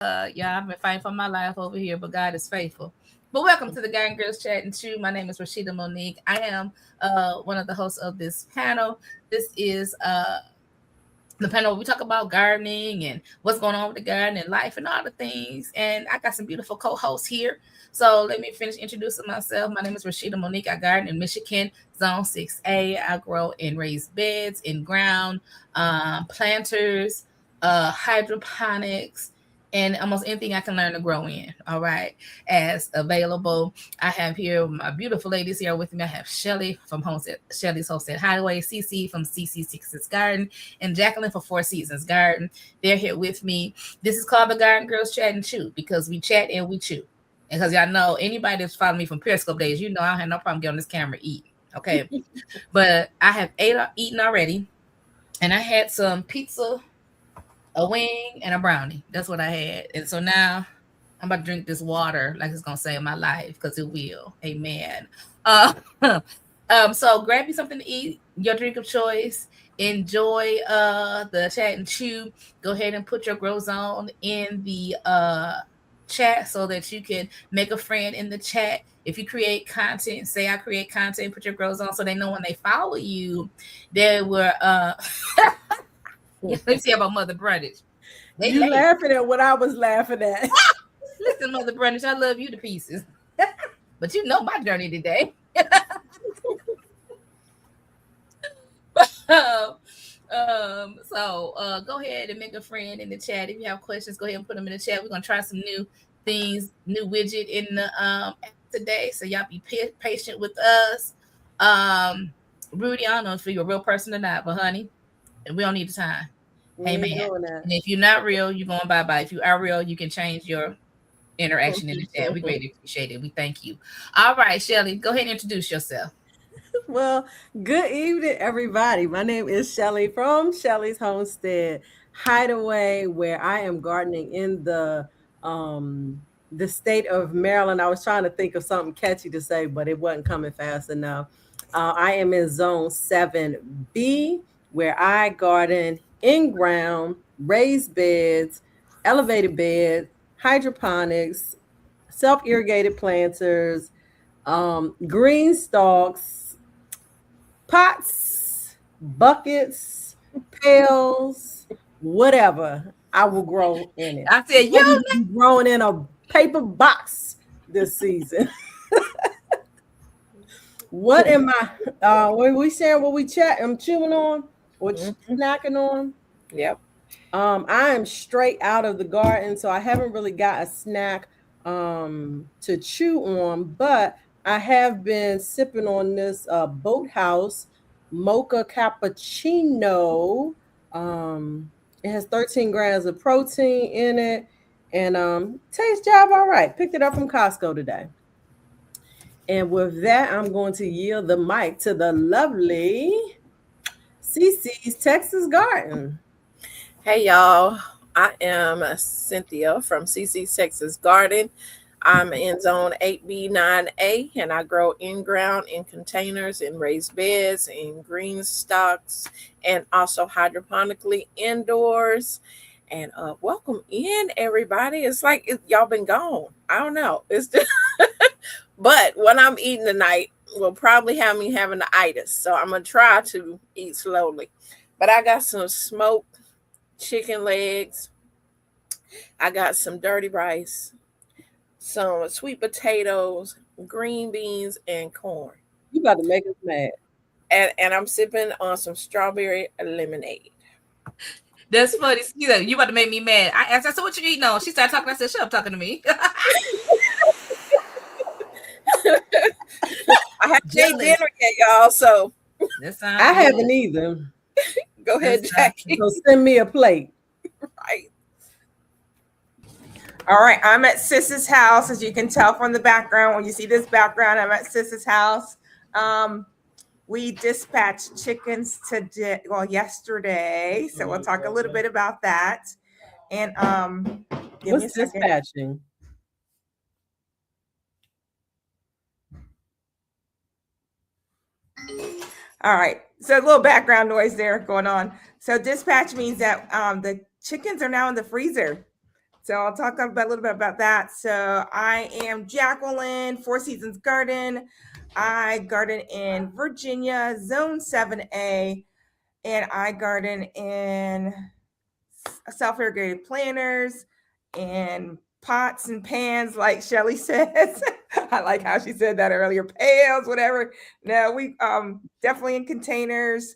Yeah, I've been fighting for my life over here, but God is faithful. But welcome to the Garden Girls Chat and Chew. My name is Rashida Monique. I am one of the hosts of this panel. This is the panel where we talk about gardening and what's going on with the garden and life and all the things. And I got some beautiful co-hosts here. So let me finish introducing myself. My name is Rashida Monique. I garden in Michigan, Zone 6A. I grow in raised beds, in ground, planters, hydroponics, and almost anything I can learn to grow in. All right, as available. I have here my beautiful ladies here with me. I have Shelly from Homestead, Shelly's Homestead Hideaway, CC from CC Sixes Garden, and Jacqueline for Four Seasons Garden. They're here with me. This is called the Garden Girls Chat and Chew because we chat and we chew. And because y'all know anybody that's following me from Periscope days, you know I don't have no problem getting on this camera eating. Okay, but I have eaten already, and I had some pizza, a wing, and a brownie. That's what I had. And so now I'm about to drink this water like it's gonna save my life because it will. Amen. Uh, so grab you something to eat, your drink of choice. Enjoy the chat and chew. Go ahead and put your grow zone in the chat so that you can make a friend in the chat. If you create content, say I create content, put your grow zone so they know when they follow you, they were let's see about Mother Brundage. You laughing at what I was laughing at. Listen, Mother Brundage, I love you to pieces. But you know my journey today. So go ahead and make a friend in the chat. If you have questions, go ahead and put them in the chat. We're gonna try some new things, new widget in the app today. So y'all be patient with us. Rudy, I don't know if you're a real person or not, but honey, we don't need the time. Amen. And if you're not real, you're going bye-bye. If you are real, you can change your interaction in the chat. We greatly appreciate it. We thank you. All right, Shelly, go ahead and introduce yourself. Well, good evening, everybody. My name is Shelly from Shelly's Homestead Hideaway, where I am gardening in the state of Maryland. I was trying to think of something catchy to say, but it wasn't coming fast enough. I am in Zone 7B, where I garden in ground, raised beds, elevated beds, hydroponics, self-irrigated planters, green stalks, pots, buckets, pails, whatever I will grow in it. I said, you growing in a paper box this season. What am I? When we saying what we I'm chewing on, or snacking on? Yep. I am straight out of the garden, so I haven't really got a snack to chew on, but I have been sipping on this Boathouse mocha cappuccino. It has 13 grams of protein in it, and tastes job all right. Picked it up from Costco today. And with that, I'm going to yield the mic to the lovely CC's Texas Garden. Hey, y'all. I am Cynthia from CC's Texas Garden. I'm in Zone 8B9A, and I grow in-ground, in containers, in raised beds, in green stocks, and also hydroponically indoors. And welcome in, everybody. It's like y'all been gone. I don't know. It's just but what I'm eating tonight will probably have me having the itis. So I'm going to try to eat slowly. But I got some smoked chicken legs. I got some dirty rice, some sweet potatoes, green beans, and corn. You about to make us mad. And I'm sipping on some strawberry lemonade. That's funny. You about to make me mad. I asked, I said, what you eating on? She started talking. I said, shut up talking to me. I haven't ate dinner yet, y'all, so I haven't either. Go ahead, Jackie. So send me a plate. Right. All right, I'm at Sis's house. As you can tell from the background, when you see this background, I'm at Sis's house. We dispatched chickens yesterday, so we'll talk a little bit about that. And what's dispatching? All right, so a little background noise there going on. So dispatch means that the chickens are now in the freezer. So I'll talk a little bit about that. So I am Jacqueline, Four Seasons Garden. I garden in Virginia, Zone 7A, and I garden in self-irrigated planters and pots and pans, like Shelly says. I like how she said that earlier. Pails, whatever. No, we definitely in containers.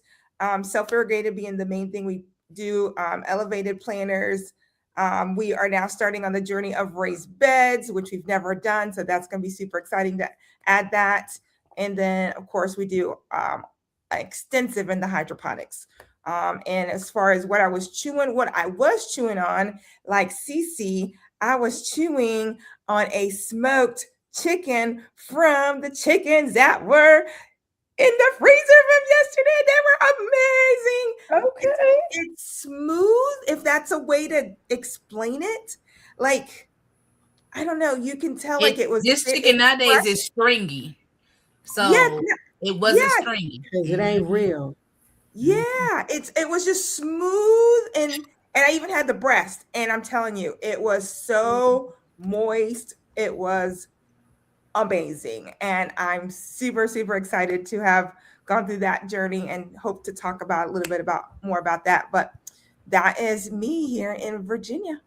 Self-irrigated being the main thing we do. Elevated planters. We are now starting on the journey of raised beds, which we've never done. So that's going to be super exciting to add that. And then, of course, we do extensive in the hydroponics. And as far as what I was chewing on, like Cece, I was chewing on a smoked chicken from the chickens that were in the freezer from yesterday. They were amazing. Okay. It's smooth, if that's a way to explain it. Like, I don't know. You can tell like it was. This chicken nowadays is stringy. So Yeah, it wasn't yeah. stringy. Because it ain't real. Yeah, it was just smooth, and I even had the breast, and I'm telling you, it was so moist. It was amazing, and I'm super, super excited to have gone through that journey and hope to talk about a little bit more about that. But that is me here in Virginia.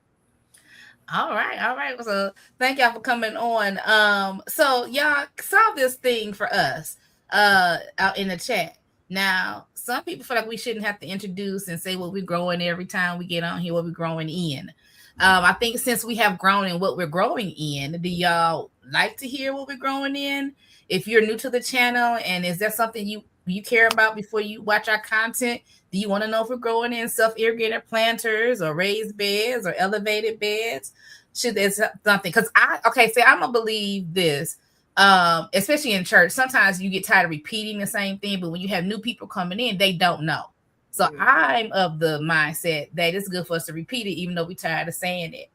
All right. So thank y'all for coming on. So y'all saw this thing for us out in the chat. Now, some people feel like we shouldn't have to introduce and say what we're growing every time we get on here, what we're growing in. I think since we have grown in what we're growing in, do y'all like to hear what we're growing in? If you're new to the channel, and is that something you care about before you watch our content? Do you want to know if we're growing in self-irrigated planters or raised beds or elevated beds? Should there's something? Because I'm gonna believe this. Especially in church, sometimes you get tired of repeating the same thing, but when you have new people coming in, they don't know. So I'm of the mindset that it's good for us to repeat it, even though we're tired of saying it.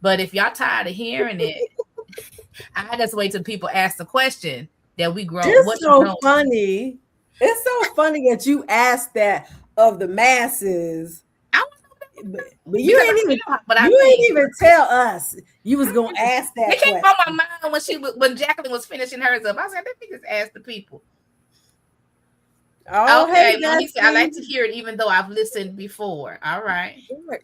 But if y'all tired of hearing it, I just wait till people ask the question that we grow. It's so funny. It's so funny that you asked that of the masses. But you ain't even tell us you was gonna ask that. It came from my mind when Jacqueline was finishing hers up. I said, let me just ask the people. Oh, okay, well, he said, I like to hear it even though I've listened before. All right.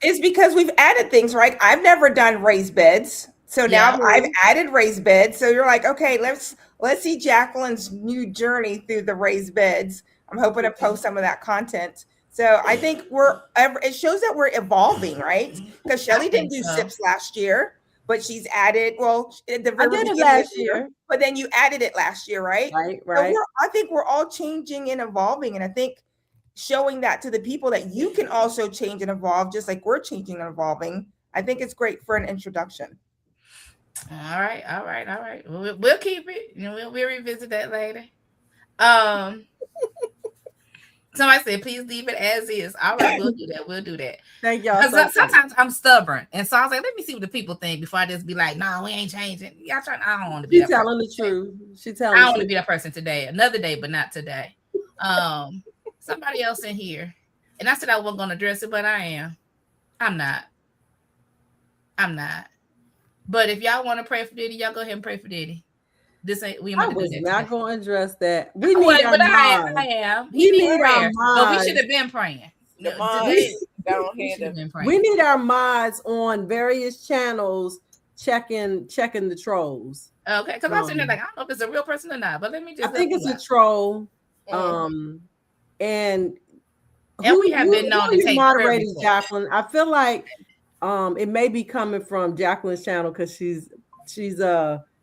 It's because we've added things, right? I've never done raised beds. So now I've added raised beds. So you're like, okay, let's see Jacqueline's new journey through the raised beds. I'm hoping to post some of that content. So I think it shows that we're evolving, right? Because Shelly didn't do SIPs last year, but she's added, I did it last year, but then you added it last year, right? Right. So I think we're all changing and evolving. And I think showing that to the people that you can also change and evolve, just like we're changing and evolving, I think it's great for an introduction. All right. We'll keep it. We'll revisit that later. Somebody said, please leave it as is. All right, we'll do that. Thank y'all. Sometimes I'm stubborn. And so I was like, let me see what the people think before I just be like, no, we ain't changing. Y'all trying, I don't want to be She's telling the truth. I don't want to be that person today. Another day, but not today. Somebody else in here. And I said I wasn't going to address it, but I am. I'm not. But if y'all want to pray for Diddy, y'all go ahead and pray for Diddy. I was not going to address that. We need our mods. I am. We need our mods. But we should have been praying. We need our mods on various channels checking the trolls. Okay, because I'm sitting there like, I don't know if it's a real person or not, but let me just. I think it's a troll. And we have been known to take moderators, Jacqueline. I feel like it may be coming from Jacqueline's channel because she's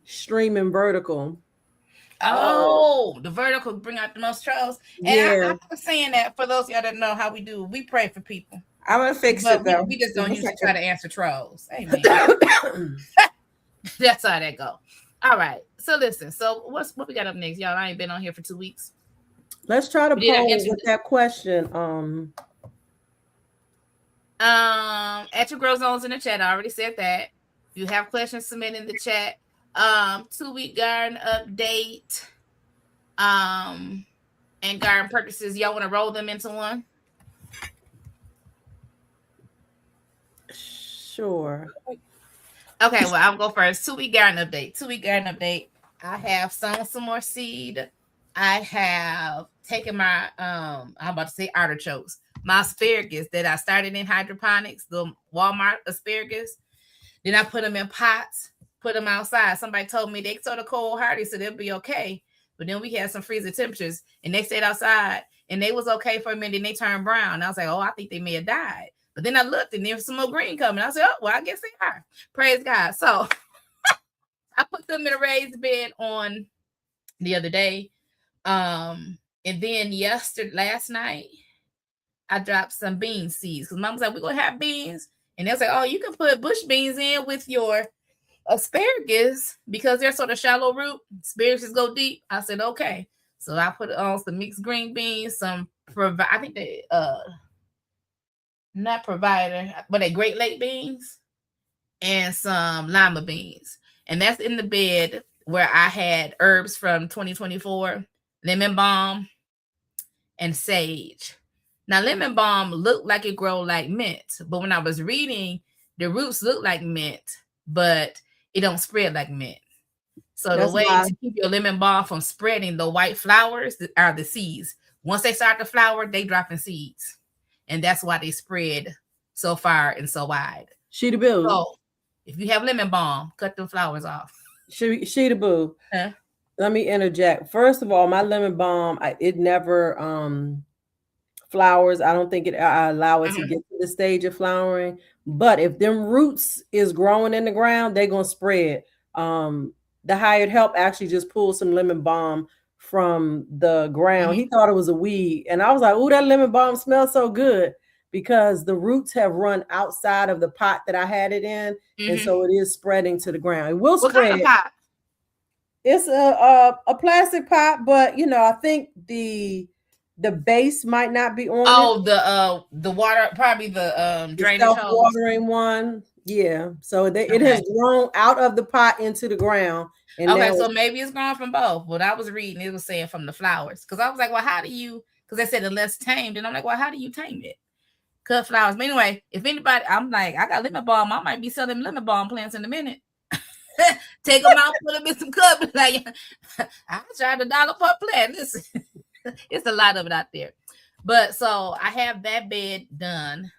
streaming vertical. Oh, the vertical bring out the most trolls. And I was saying that for those of y'all that know how we do, we pray for people. I'm gonna fix it though. We just don't usually try to answer trolls. Amen. That's how that go. All right. So listen. So what we got up next, y'all? I ain't been on here for 2 weeks. Let's try to poll with that question. At your grow zones in the chat. I already said that. If you have questions, submit in the chat. 2-week garden update. And garden purchases. Y'all want to roll them into one? Sure. Okay, well, I'll go first. 2-week garden update. 2-week garden update. I have sown some more seed. I have taken my I'm about to say artichokes, my asparagus that I started in hydroponics, the Walmart asparagus. Then I put them in pots, put them outside. Somebody told me they sort of cold hardy, so they'll be okay. But then we had some freezer temperatures, and they stayed outside, and they was okay for a minute. Then they turned brown. And I was like, oh, I think they may have died. But then I looked, and there was some more green coming. I said, oh, well, I guess they are. Praise God. So I put them in a raised bed on the other day. And then last night, I dropped some bean seeds because Mom was like, we're going to have beans. And they was like, oh, you can put bush beans in with your asparagus because they're sort of shallow root. Asparagus go deep. I said, okay. So I put on some mixed green beans, some I think they not provider, but a Great Lake beans and some lima beans. And that's in the bed where I had herbs from 2024, lemon balm and sage. Now, lemon balm looked like it grow like mint, but when I was reading, the roots look like mint, but it don't spread like mint. So the way to keep your lemon balm from spreading, the white flowers are the seeds. Once they start to flower, they drop in seeds. And that's why they spread so far and so wide. Sheeta Boo. So if you have lemon balm, cut them flowers off. Sheeta Boo. Huh? Let me interject. First of all, my lemon balm, it never flowers. I don't think I allow it to get to the stage of flowering. But if them roots is growing in the ground, they're gonna spread. The hired help actually just pulled some lemon balm from the ground. He thought it was a weed, and I was like, "Ooh, that lemon balm smells so good," because the roots have run outside of the pot that I had it in, and so it is spreading to the ground. It will spread. What kind of pot? It's a plastic pot, but I think the base might not be on. Oh, the water, probably the drainage self-watering one. Yeah, so it has grown out of the pot into the ground. And okay, so maybe it's grown from both. What I was reading, it was saying from the flowers, because I was like, well, how do you? Because they said the less tamed, and I'm like, well, how do you tame it? Cut flowers. But anyway, if anybody, I'm like, I got lemon balm. I might be selling lemon balm plants in a minute. Take them out, put them in some cups. Like, I tried $1 per plant. Listen, it's a lot of it out there. But so I have that bed done.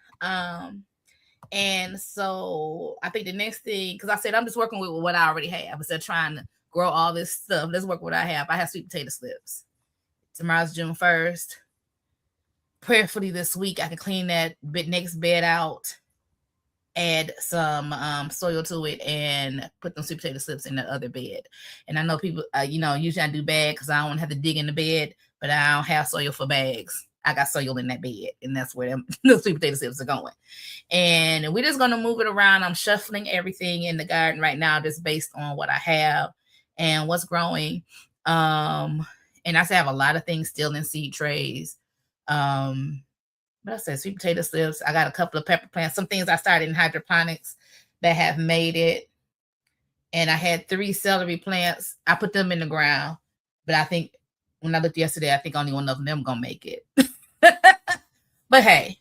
And so I think the next thing, because I said I'm just working with what I already have instead of trying to grow all this stuff. Let's work with what I have. I have sweet potato slips. Tomorrow's June 1st. Prayerfully this week, I can clean that next bed out, add some soil to it, and put them sweet potato slips in the other bed. And I know people, usually I do bag because I don't have to dig in the bed, but I don't have soil for bags. I got soil in that bed, and that's where the sweet potato slips are going. And we're just going to move it around. I'm shuffling everything in the garden right now just based on what I have and what's growing. And I still have a lot of things still in seed trays. But I said sweet potato slips. I got a couple of pepper plants. Some things I started in hydroponics that have made it. And I had 3 celery plants. I put them in the ground. But I think when I looked yesterday, I think only one of them going to make it. But hey,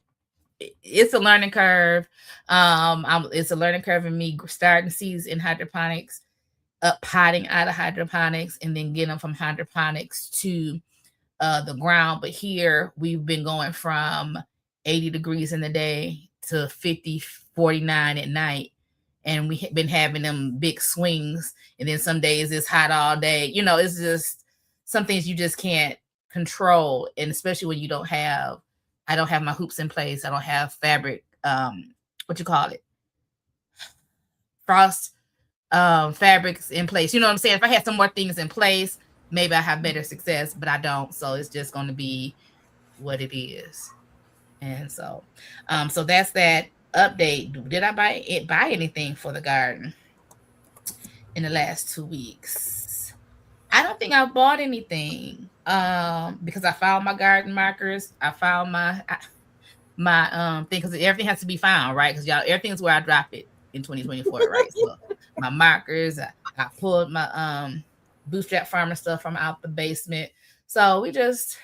it's a learning curve. It's a learning curve in me starting seeds in hydroponics, potting out of hydroponics, and then getting them from hydroponics to the ground. But here we've been going from 80 degrees in the day to 50, 49 at night. And we have been having them big swings. And then some days it's hot all day. It's just some things you just can't control. And especially when I don't have my hoops in place. I don't have fabric, frost fabrics in place. You know what I'm saying? If I had some more things in place, maybe I have better success, but I don't. So it's just going to be what it is. And so, so that's that update. Did I buy anything for the garden in the last 2 weeks? I don't think I bought anything because I found my garden markers. I found my thing, because everything has to be found, right? Because everything's where I drop it in 2024, right? So my markers, I pulled my Bootstrap Farmer stuff from out the basement. So we just,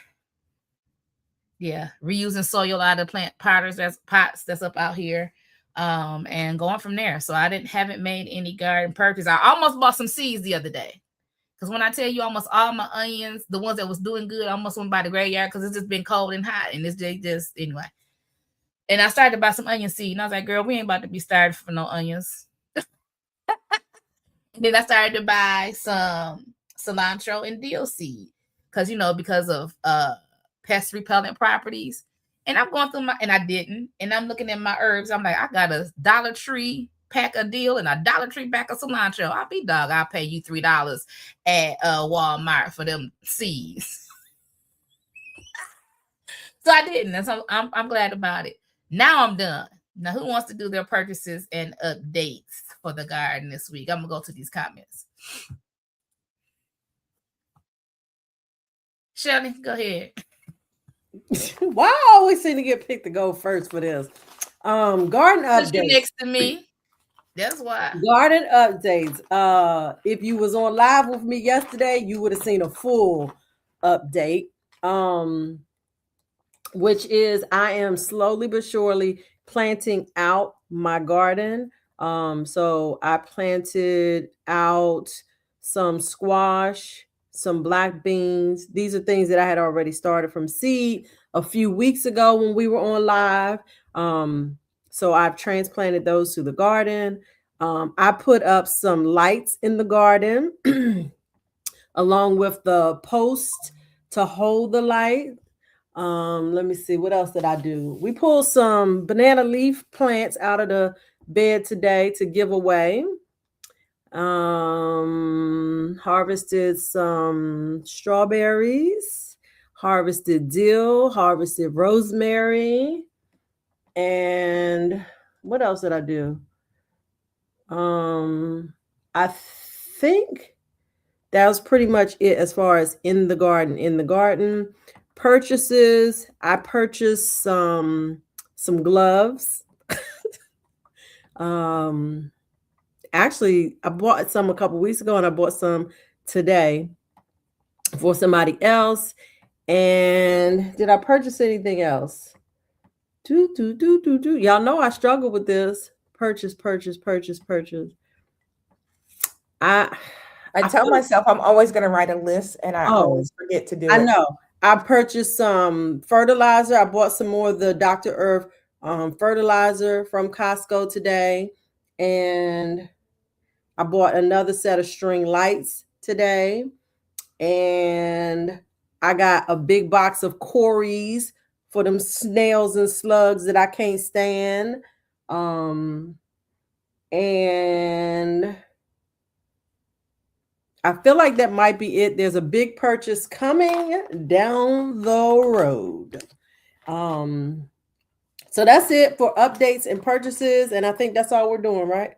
reusing soil out of plant pots that's up out here. and going from there. So I haven't made any garden purchase. I almost bought some seeds the other day. Because when I tell you almost all my onions, the ones that was doing good, almost went by the graveyard because it's just been cold and hot. And it's just anyway. And I started to buy some onion seed. And I was like, girl, we ain't about to be starved for no onions. And then I started to buy some cilantro and dill seed. Because, because of pest repellent properties. And I'm going through and I didn't. And I'm looking at my herbs. I'm like, I got a Dollar Tree pack of dill and a Dollar Tree pack of cilantro. I'll pay you $3 at Walmart for them seeds. So I didn't. And so I'm glad about it. Now I'm done. Now, who wants to do their purchases and updates for the garden this week? I'm gonna go to these comments. Shelly, go ahead. Why I always seem to get picked to go first for this? Garden updates. You're next to me. That's why. Garden updates. If you was on live with me yesterday, you would have seen a full update. Which is I am slowly but surely planting out my garden. So I planted out some squash, some black beans. These are things that I had already started from seed a few weeks ago when we were on live. So I've transplanted those to the garden. I put up some lights in the garden along with the post to hold the light. Let me see, what else did I do? We pulled some banana leaf plants out of the bed today to give away. Harvested some strawberries, harvested dill, harvested rosemary. And what else did I do? I think that was pretty much it as far as in the garden. Purchases, I purchased some gloves. Actually, I bought some a couple weeks ago and I bought some today for somebody else. And did I purchase anything else? Y'all know I struggle with this. Purchase. I tell myself I'm always going to write a list and I always forget to do it. I know. I purchased some fertilizer. I bought some more of the Dr. Earth fertilizer from Costco today. And I bought another set of string lights today. And I got a big box of Corys for them snails and slugs that I can't stand. And I feel like that might be it. There's a big purchase coming down the road. So that's it for updates and purchases. And I think that's all we're doing, right?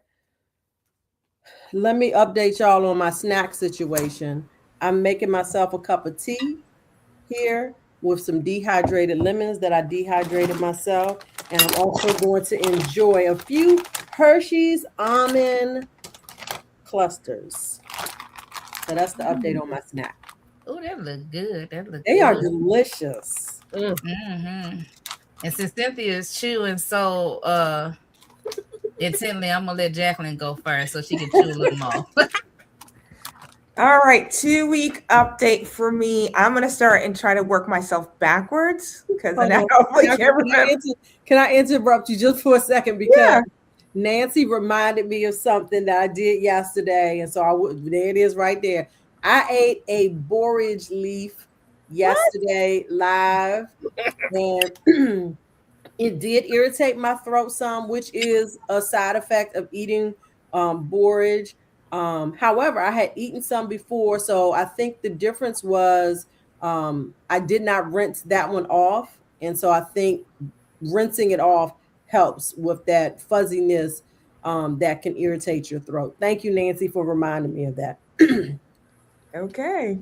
Let me update y'all on my snack situation. I'm making myself a cup of tea here with some dehydrated lemons that I dehydrated myself. And I'm also going to enjoy a few Hershey's almond clusters. So that's the update on my snack. Oh, that look good. They are delicious. Mm-hmm. And since Cynthia is chewing so intently, I'm gonna let Jacqueline go first so she can chew a little more. All right, 2-week update for me. I'm gonna start and try to work myself backwards because then I can't remember. Can I interrupt you just for a second? Because Nancy reminded me of something that I did yesterday, and so there it is right there. I ate a borage leaf yesterday live, and it did irritate my throat some, which is a side effect of eating borage. However, I had eaten some before, so I think the difference was I did not rinse that one off, and so I think rinsing it off helps with that fuzziness that can irritate your throat. Thank you, Nancy, for reminding me of that. Okay.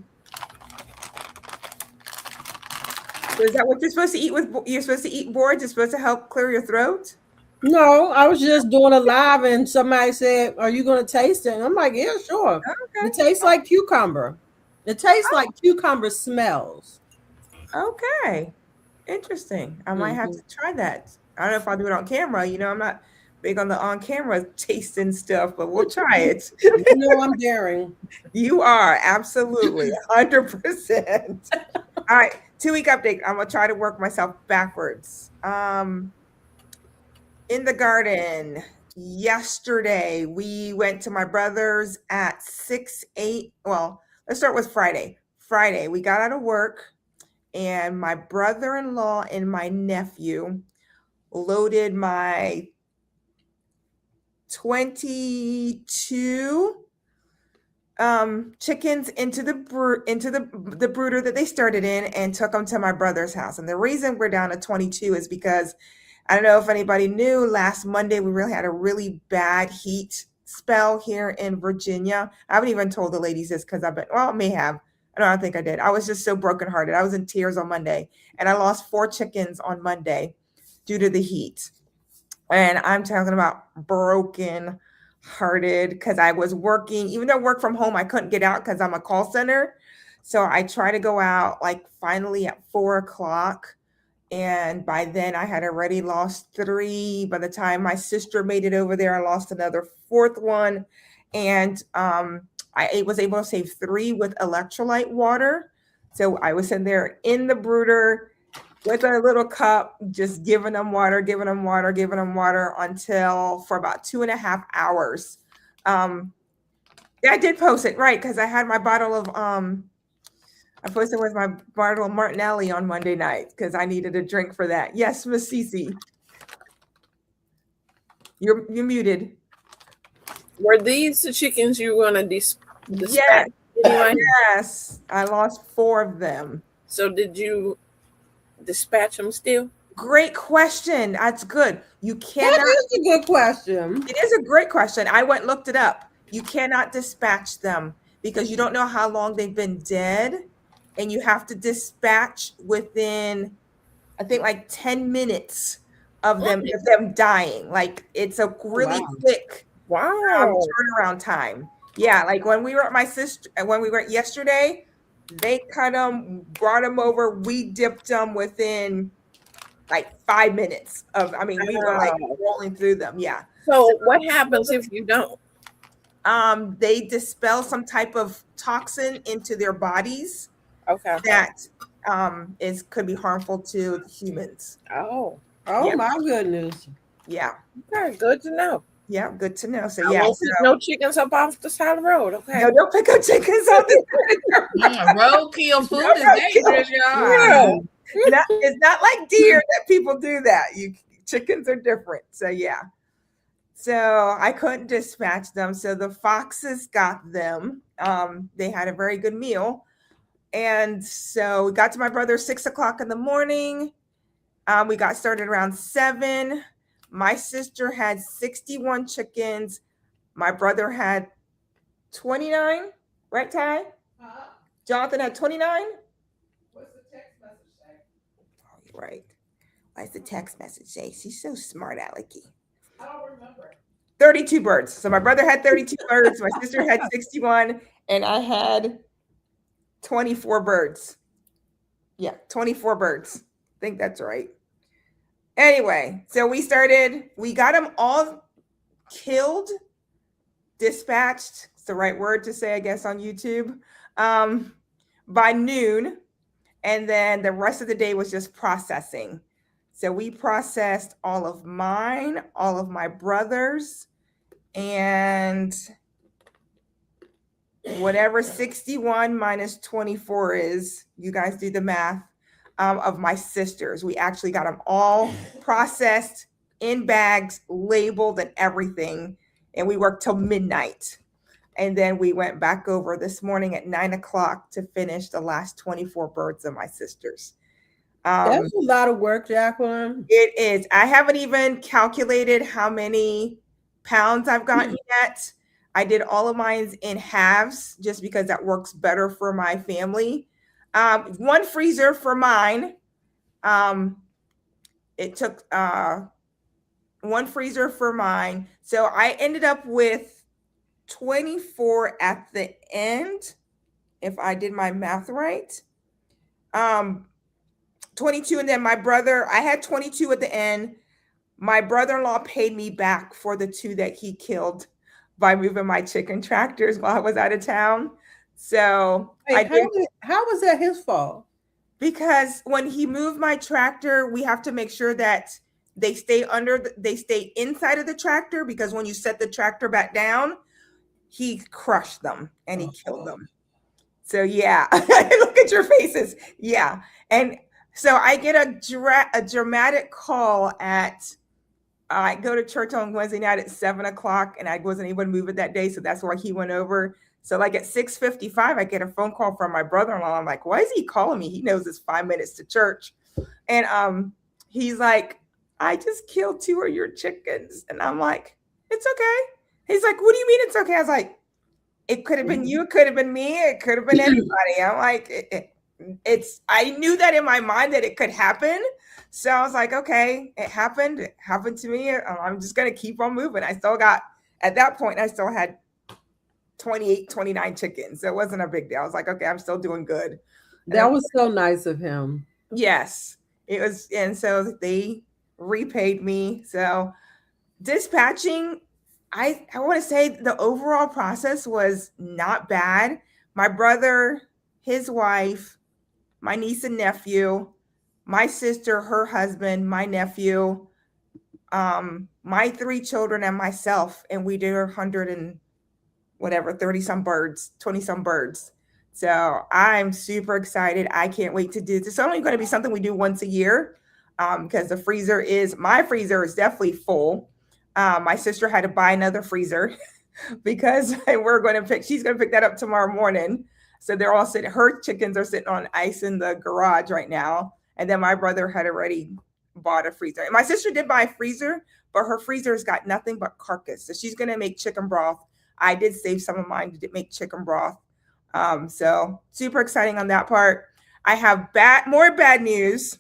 So is that what you're supposed to eat you're supposed to eat borage? It's supposed to help clear your throat? No, I was just doing a live and somebody said, are you going to taste it? And I'm like, yeah, sure. Okay. It tastes like cucumber. It tastes like cucumber smells. Okay. Interesting. I might have to try that. I don't know if I'll do it on camera. I'm not big on the on camera tasting stuff, but we'll try it. You know I'm daring. You are absolutely 100%. All right, 2-week update. I'm gonna try to work myself backwards. In the garden yesterday, we went to my brother's at 6-8. Well, let's start with Friday. Friday, we got out of work, and my brother-in-law and my nephew loaded my 22 chickens into the brooder that they started in and took them to my brother's house. And the reason we're down to 22 is because I don't know if anybody knew, last Monday we really had a really bad heat spell here in Virginia. I haven't even told the ladies this because I may have. I don't think I did. I was just so brokenhearted. I was in tears on Monday, and I lost 4 chickens on Monday due to the heat. And I'm talking about broken hearted because I was working, even though I work from home, I couldn't get out because I'm a call center. So I try to go out like finally at 4:00. And by then I had already lost 3. By the time my sister made it over there, I lost another 4th one. And I was able to save 3 with electrolyte water. So I was in there in the brooder with a little cup, just giving them water until for about 2.5 hours. Yeah, I did post it, right, because I had my bottle of I posted with my bottle of Martinelli on Monday night because I needed a drink for that. Yes, Miss Cece. You're muted. Were these the chickens you were going to dispatch Yes. anyway? Yes, I lost 4 of them. So did you dispatch them still? Great question. That's good. You cannot. That is a good question. It is a great question. I went and looked it up. You cannot dispatch them because you don't know how long they've been dead, and you have to dispatch within, I think, like 10 minutes of them dying. Like it's a really quick turnaround time. Yeah, like when we were at my sister, when we went yesterday, they cut them, brought them over. We dipped them within like 5 minutes of. I mean, we were like rolling through them. Yeah. So what happens if you don't? They dispel some type of toxin into their bodies. Okay. That could be harmful to humans. Oh, my goodness. Yeah. Okay, good to know. Yeah, good to know. So I won't pick no chickens up off the side of the road. Okay. No, don't pick up chickens off the roadkill food is dangerous, y'all. It's not like deer that people do that. Chickens are different. So yeah. So I couldn't dispatch them. So the foxes got them. They had a very good meal. And so we got to my brother 6:00 in the morning. We got started around 7. My sister had 61 chickens. My brother had 29, right, Ty? Jonathan had 29? What's the text message say? Oh, you're right. What's the text message say? She's so smart, Alecky. I don't remember. 32 birds. So my brother had 32 birds. My sister had 61, and I had 24 birds. Yeah, 24 birds. I think that's right. Anyway, so we got them all killed, dispatched. It's the right word to say, I guess, on YouTube, by noon. And then the rest of the day was just processing. So we processed all of mine, all of my brothers, and whatever 61 minus 24 is, you guys do the math, of my sisters. We actually got them all processed in bags, labeled and everything. And we worked till midnight. And then we went back over this morning at 9:00 to finish the last 24 birds of my sisters. That's a lot of work, Jacqueline. It is. I haven't even calculated how many pounds I've gotten yet. I did all of mine in halves just because that works better for my family. 1 freezer for mine. It took 1 freezer for mine. So I ended up with 24 at the end, if I did my math right. 22, and then my brother, I had 22 at the end. My brother-in-law paid me back for the 2 that he killed by moving my chicken tractors while I was out of town. So I Wait, did, how was that his fault? because when he moved my tractor, we have to make sure that they stay inside of the tractor, because when you set the tractor back down, he crushed them and he killed them. So yeah, look at your faces. Yeah. And so I get a dramatic call at I go to church on Wednesday night at 7 o'clock, and I wasn't able to move it that day, so that's why he went over. So like at 6:55, I get a phone call from my brother-in-law. I'm like, why is he calling me? He knows it's 5 minutes to church, and he's like, I just killed 2 of your chickens, and I'm like, it's okay. He's like, what do you mean it's okay? I was like, it could have been you, it could have been me, it could have been anybody. I'm like, it's. I knew that in my mind that it could happen. So I was like, okay, it happened. It happened to me. I'm just going to keep on moving. At that point, I still had 28, 29 chickens. So it wasn't a big deal. I was like, okay, I'm still doing good. That was so nice of him. Yes, it was. And so they repaid me. So dispatching, I want to say the overall process was not bad. My brother, his wife, my niece and nephew, my sister, her husband, my nephew, my 3 children, and myself, and we did 100 and whatever, 30 some birds, 20 some birds. So I'm super excited. I can't wait to do this. It's only going to be something we do once a year, because my freezer is definitely full. My sister had to buy another freezer because she's going to pick that up tomorrow morning. So they're all sitting, her chickens are sitting on ice in the garage right now. And then my brother had already bought a freezer. And my sister did buy a freezer, but her freezer's got nothing but carcass. So she's going to make chicken broth. I did save some of mine to make chicken broth. So super exciting on that part. I have more bad news.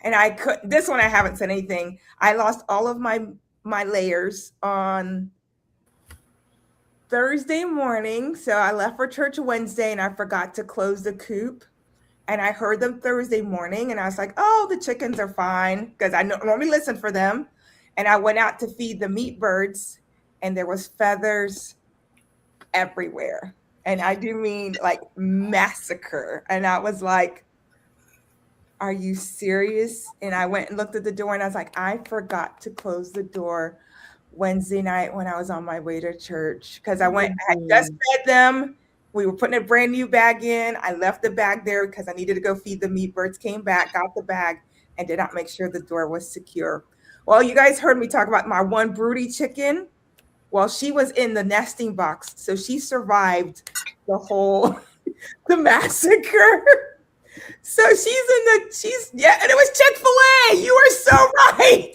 And this one, I haven't said anything. I lost all of my layers on Thursday morning. So I left for church Wednesday and I forgot to close the coop. And I heard them Thursday morning and I was like, oh, the chickens are fine, because I normally listen for them. And I went out to feed the meat birds and there was feathers everywhere. And I do mean like massacre. And I was like, are you serious? And I went and looked at the door and I was like, I forgot to close the door Wednesday night when I was on my way to church, because I had just fed them. We were putting a brand new bag in. I left the bag there because I needed to go feed the meat birds, came back, got the bag, and did not make sure the door was secure. Well, you guys heard me talk about my one broody chicken. Well, she was in the nesting box, so she survived the massacre. So and it was Chick-fil-A. You are so right.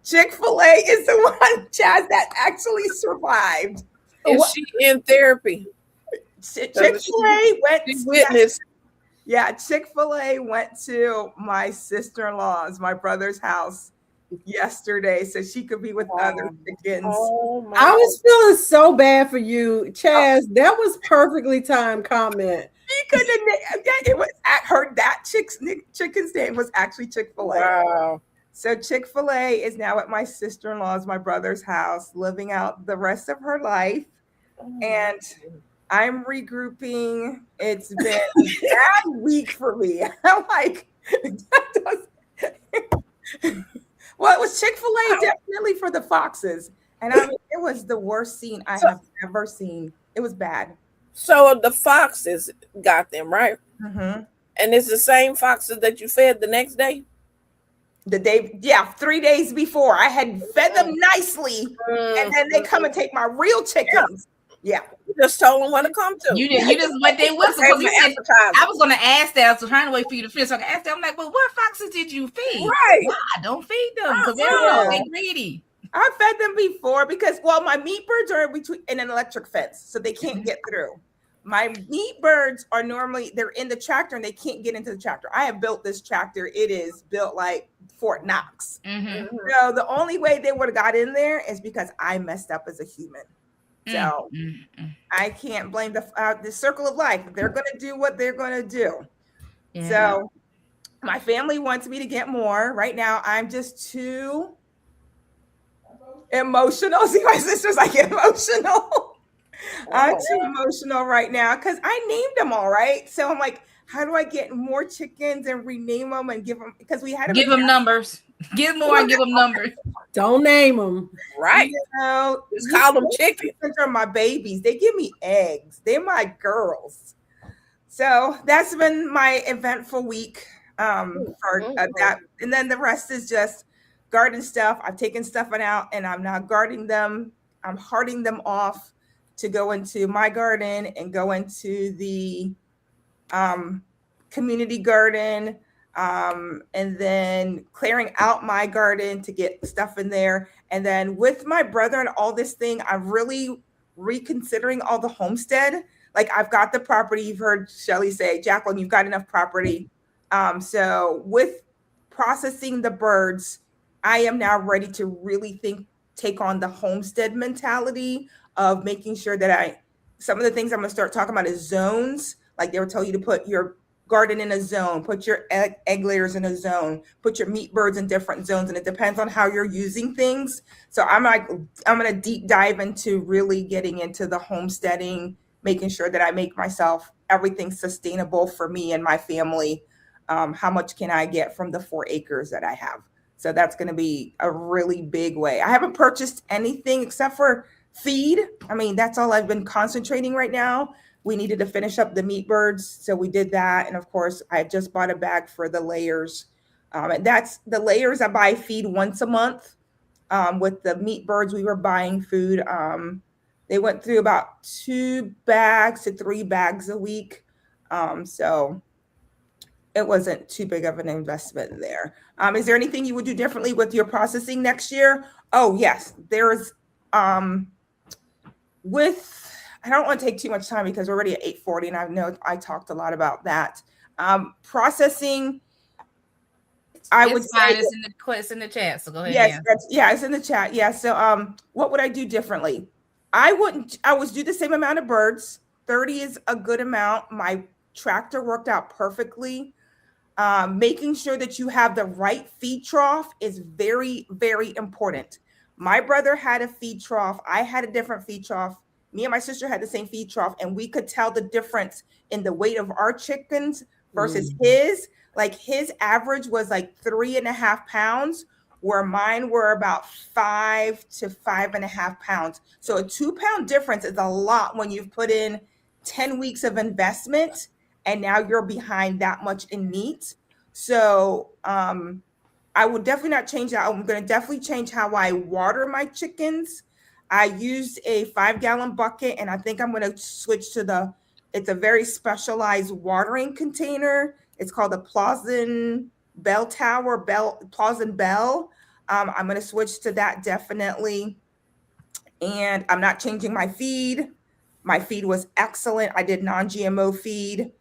Chick-fil-A is the one, Chaz, that actually survived. Is she in therapy? Chick-fil-A witness. Yeah, Chick-fil-A went to my sister-in-law's, my brother's house yesterday so she could be with other chickens. Oh, I was feeling so bad for you, Chaz. That was perfectly timed comment. She couldn't. It was at her. That chicken's name was actually Chick-fil-A. Wow. So Chick-fil-A is now at my sister-in-law's, my brother's house, living out the rest of her life. And I'm regrouping. It's been a bad week for me. I'm like, well, it was Chick-fil-A definitely for the foxes. And I mean, it was the worst scene I have ever seen. It was bad. So the foxes got them, right? Mm-hmm. And it's the same foxes that you fed the next day? 3 days before. I had fed them nicely, and then they come and take my real chickens. Yeah. You just told them what to come to. You just what they was supposed to say. I was gonna ask that. I was trying to wait for you to finish. So I asked them, I'm like, well, what foxes did you feed? Right. Well, I don't feed them because they're greedy. I fed them before because, well, my meat birds are in an electric fence, so they can't get through. My meat birds are they're in the tractor and they can't get into the tractor. I have built this tractor. It is built like Fort Knox. Mm-hmm. So the only way they would have got in there is because I messed up as a human. So I can't blame the circle of life. They're going to do what they're going to do. Yeah. So My family wants me to get more. Right now, I'm just too emotional. See, my sister's like emotional. I'm too emotional right now because I named them all, right? So I'm like, how do I get more chickens and rename them and give them? Because we had them. Give them numbers. Give more and give them numbers. Don't name them. Right. You know, Just call them chickens. chickens are my babies. They give me eggs. They're my girls. So that's been my eventful week for that. And then the rest is just garden stuff. I've taken stuff out and I'm now guarding them. I'm hearting them off to go into my garden and go into the community garden, and then clearing out my garden to get stuff in there. And then with my brother and all this thing, I'm really reconsidering all the homestead. Like I've got the property. You've heard Shelly say, Jacqueline, you've got enough property. So with processing the birds, I am now ready to really take on the homestead mentality of making sure that some of the things I'm going to start talking about is zones. Like they will tell you to put your garden in a zone, put your egg layers in a zone, put your meat birds in different zones. And it depends on how you're using things. So I'm going to deep dive into really getting into the homesteading, making sure that I make myself everything sustainable for me and my family. How much can I get from the 4 acres that I have? So that's going to be a really big way. I haven't purchased anything except for feed. I mean, that's all I've been concentrating right now. We needed to finish up the meat birds, so we did that. And of course, I just bought a bag for the layers. And that's the layers. I buy feed once a month. With the meat birds, we were buying food. They went through about 2 bags to 3 bags a week. So it wasn't too big of an investment there. Is there anything you would do differently with your processing next year? Oh, yes. There's I don't want to take too much time because we're already at 8:40 and I know I talked a lot about that. Processing, I would say it's in the chat. So go ahead. Yes, it's in the chat. Yeah. So what would I do differently? I would do the same amount of birds. 30 is a good amount. My tractor worked out perfectly. Making sure that you have the right feed trough is very, very important. My brother had a feed trough. I had a different feed trough. Me and my sister had the same feed trough, and we could tell the difference in the weight of our chickens versus his. Like his average was like 3.5 pounds, where mine were about 5 to 5.5 pounds. So a 2-pound difference is a lot when you've put in 10 weeks of investment and now you're behind that much in meat. So I would definitely not change that. I'm going to definitely change how I water my chickens. I used a 5-gallon bucket, and I think I'm going to switch to it's a very specialized watering container. It's called the Plausen Bell Tower, Plausen Bell. I'm going to switch to that definitely. And I'm not changing my feed. My feed was excellent. I did non-GMO feed.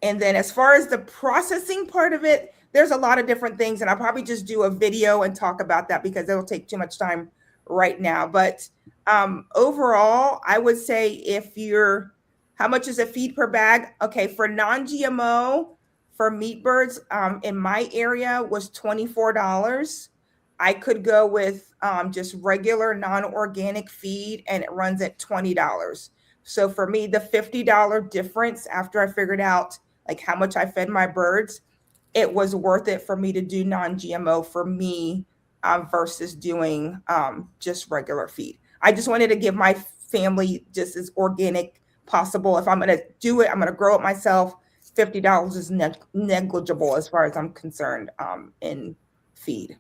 And then as far as the processing part of it, there's a lot of different things. And I'll probably just do a video and talk about that because it'll take too much time right now. But overall, I would say how much is a feed per bag? Okay, for non-GMO, for meat birds in my area was $24. I could go with just regular non-organic feed and it runs at $20. So for me, the $50 difference after I figured out like how much I fed my birds, it was worth it for me to do non-GMO for me versus doing just regular feed. I just wanted to give my family just as organic possible. If I'm going to do it, I'm going to grow it myself. $50 is negligible as far as I'm concerned in feed.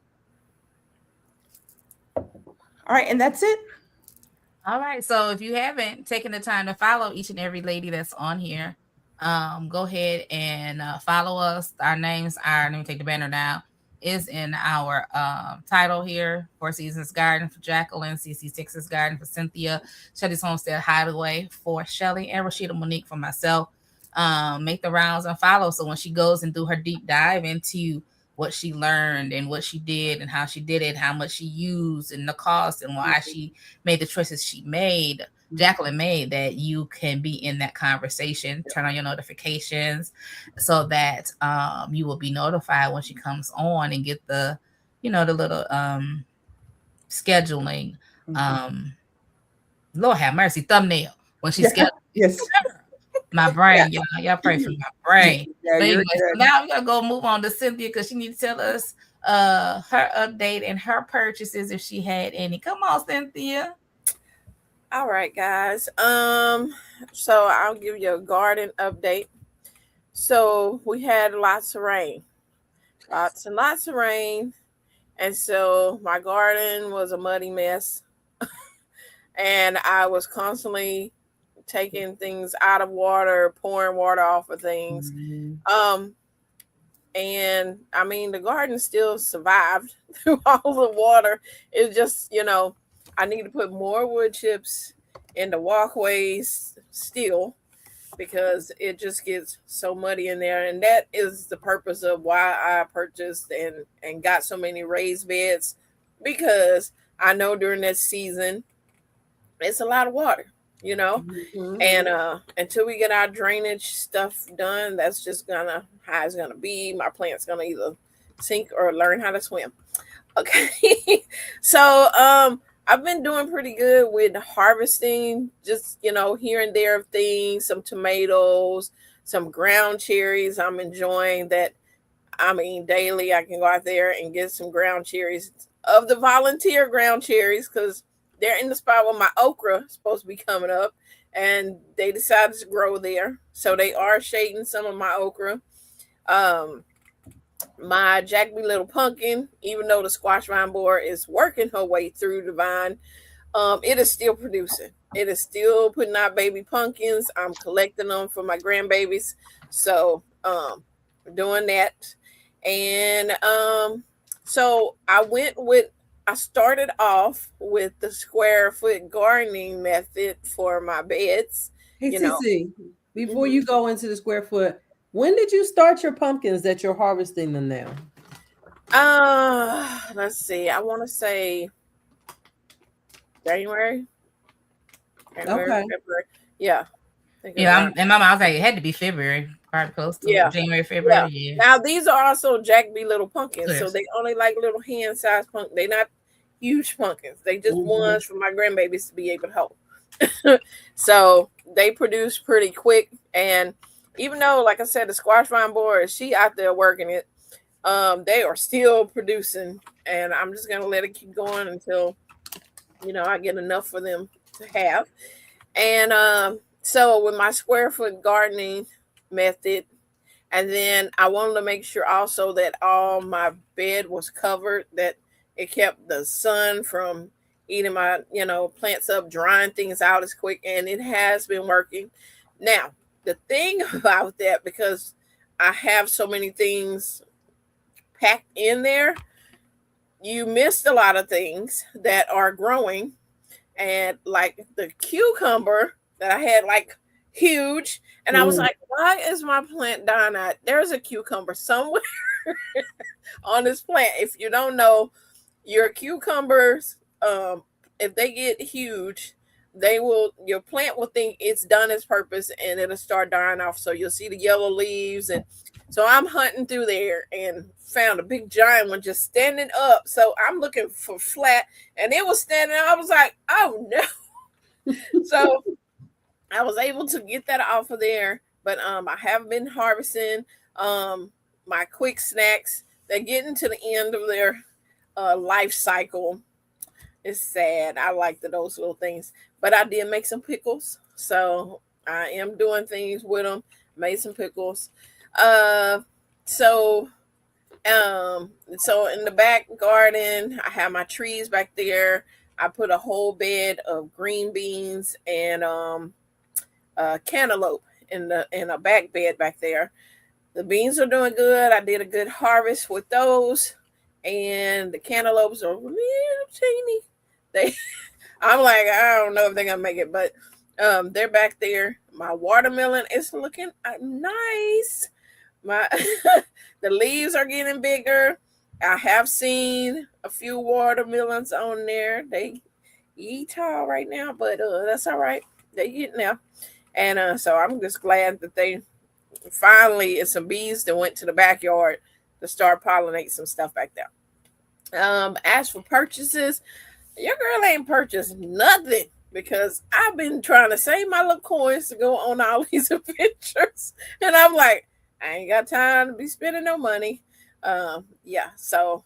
All right, and that's it. All right. So if you haven't taken the time to follow each and every lady that's on here, go ahead and follow us. Our names are, let me take the banner down, is in our title here. 4 Seasons Garden for Jacqueline, CC Texas Garden for Cynthia, Shelly's Homestead Hideaway for Shelly, and Rashida Monique for myself. Make the rounds and follow. So when she goes and do her deep dive into what she learned and what she did and how she did it, how much she used and the cost and why she made the choices she made, Jacqueline made, that you can be in that conversation, turn on your notifications so that you will be notified when she comes on, and get the, the little scheduling, Lord have mercy, thumbnail when she scheduled. Yes. My brain, y'all pray for my brain. Yeah, But you're anyway, so good. now we're gonna go move on to Cynthia, because she needs to tell us her update and her purchases, if she had any. Come on, Cynthia. All right, guys. So I'll give you a garden update. So we had lots of rain, lots and lots of rain, and so my garden was a muddy mess, and I was constantly taking things out of water, pouring water off of things. And I mean, the garden still survived through all the water. It's just, I need to put more wood chips in the walkways still, because it just gets so muddy in there. And that is the purpose of why I purchased and got so many raised beds, because I know during this season it's a lot of water, and until we get our drainage stuff done, that's just how it's gonna be. My plant's gonna either sink or learn how to swim. Okay. So I've been doing pretty good with harvesting, just here and there of things, some tomatoes, some ground cherries. I'm enjoying that. I mean, daily I can go out there and get some ground cherries, of the volunteer ground cherries, because they're in the spot where my okra is supposed to be coming up, and they decided to grow there. So they are shading some of my okra. My Jack B. Little pumpkin, even though the squash vine borer is working her way through the vine, it is still producing. It is still putting out baby pumpkins. I'm collecting them for my grandbabies. So doing that. And so I started off with the square foot gardening method for my beds. Hey, Cece, before you go into the square foot, when did you start your pumpkins that you're harvesting them now? Let's see. I want to say January, Okay. February. Yeah. Yeah, and my mom was like, it had to be February, probably close to January, February. Yeah. Now these are also Jack B. Little pumpkins, Yes. so they only like little hand-sized pumpkins. They're not huge pumpkins. They just ones for my grandbabies to be able to hold. So they produce pretty quick, and even though, like I said, the squash vine borer, she out there working it, they are still producing, and I'm just gonna let it keep going until I get enough for them to have. And so with my square foot gardening method, and then I wanted to make sure also that all my bed was covered, that it kept the sun from eating my plants up, drying things out as quick, and it has been working. Now the thing about that, because I have so many things packed in there, you missed a lot of things that are growing. And like the cucumber that I had, like, huge, and I was like, why is my plant dying out? There's a cucumber somewhere on this plant. If you don't know, your cucumbers, if they get huge, your plant will think it's done its purpose, and it'll start dying off. So you'll see the yellow leaves. And so I'm hunting through there and found a big giant one just standing up. So I'm looking for flat, and it was standing. I was like, oh no. So I was able to get that off of there. But I have been harvesting my quick snacks. They're getting to the end of their life cycle. It's sad. I like those little things. But I did make some pickles. So I am doing things with them. Made some pickles. So in the back garden, I have my trees back there. I put a whole bed of green beans and cantaloupe in a back bed back there. The beans are doing good. I did a good harvest with those, and the cantaloupes are little teeny. I'm like, I don't know if they're gonna make it, but they're back there. My watermelon is looking nice. The leaves are getting bigger. I have seen a few watermelons on there. They tall right now, but that's all right. They get there. And so I'm just glad that they finally, it's some bees that went to the backyard to start pollinate some stuff back there. As for purchases, your girl ain't purchased nothing because I've been trying to save my little coins to go on all these adventures. And I'm like, I ain't got time to be spending no money. So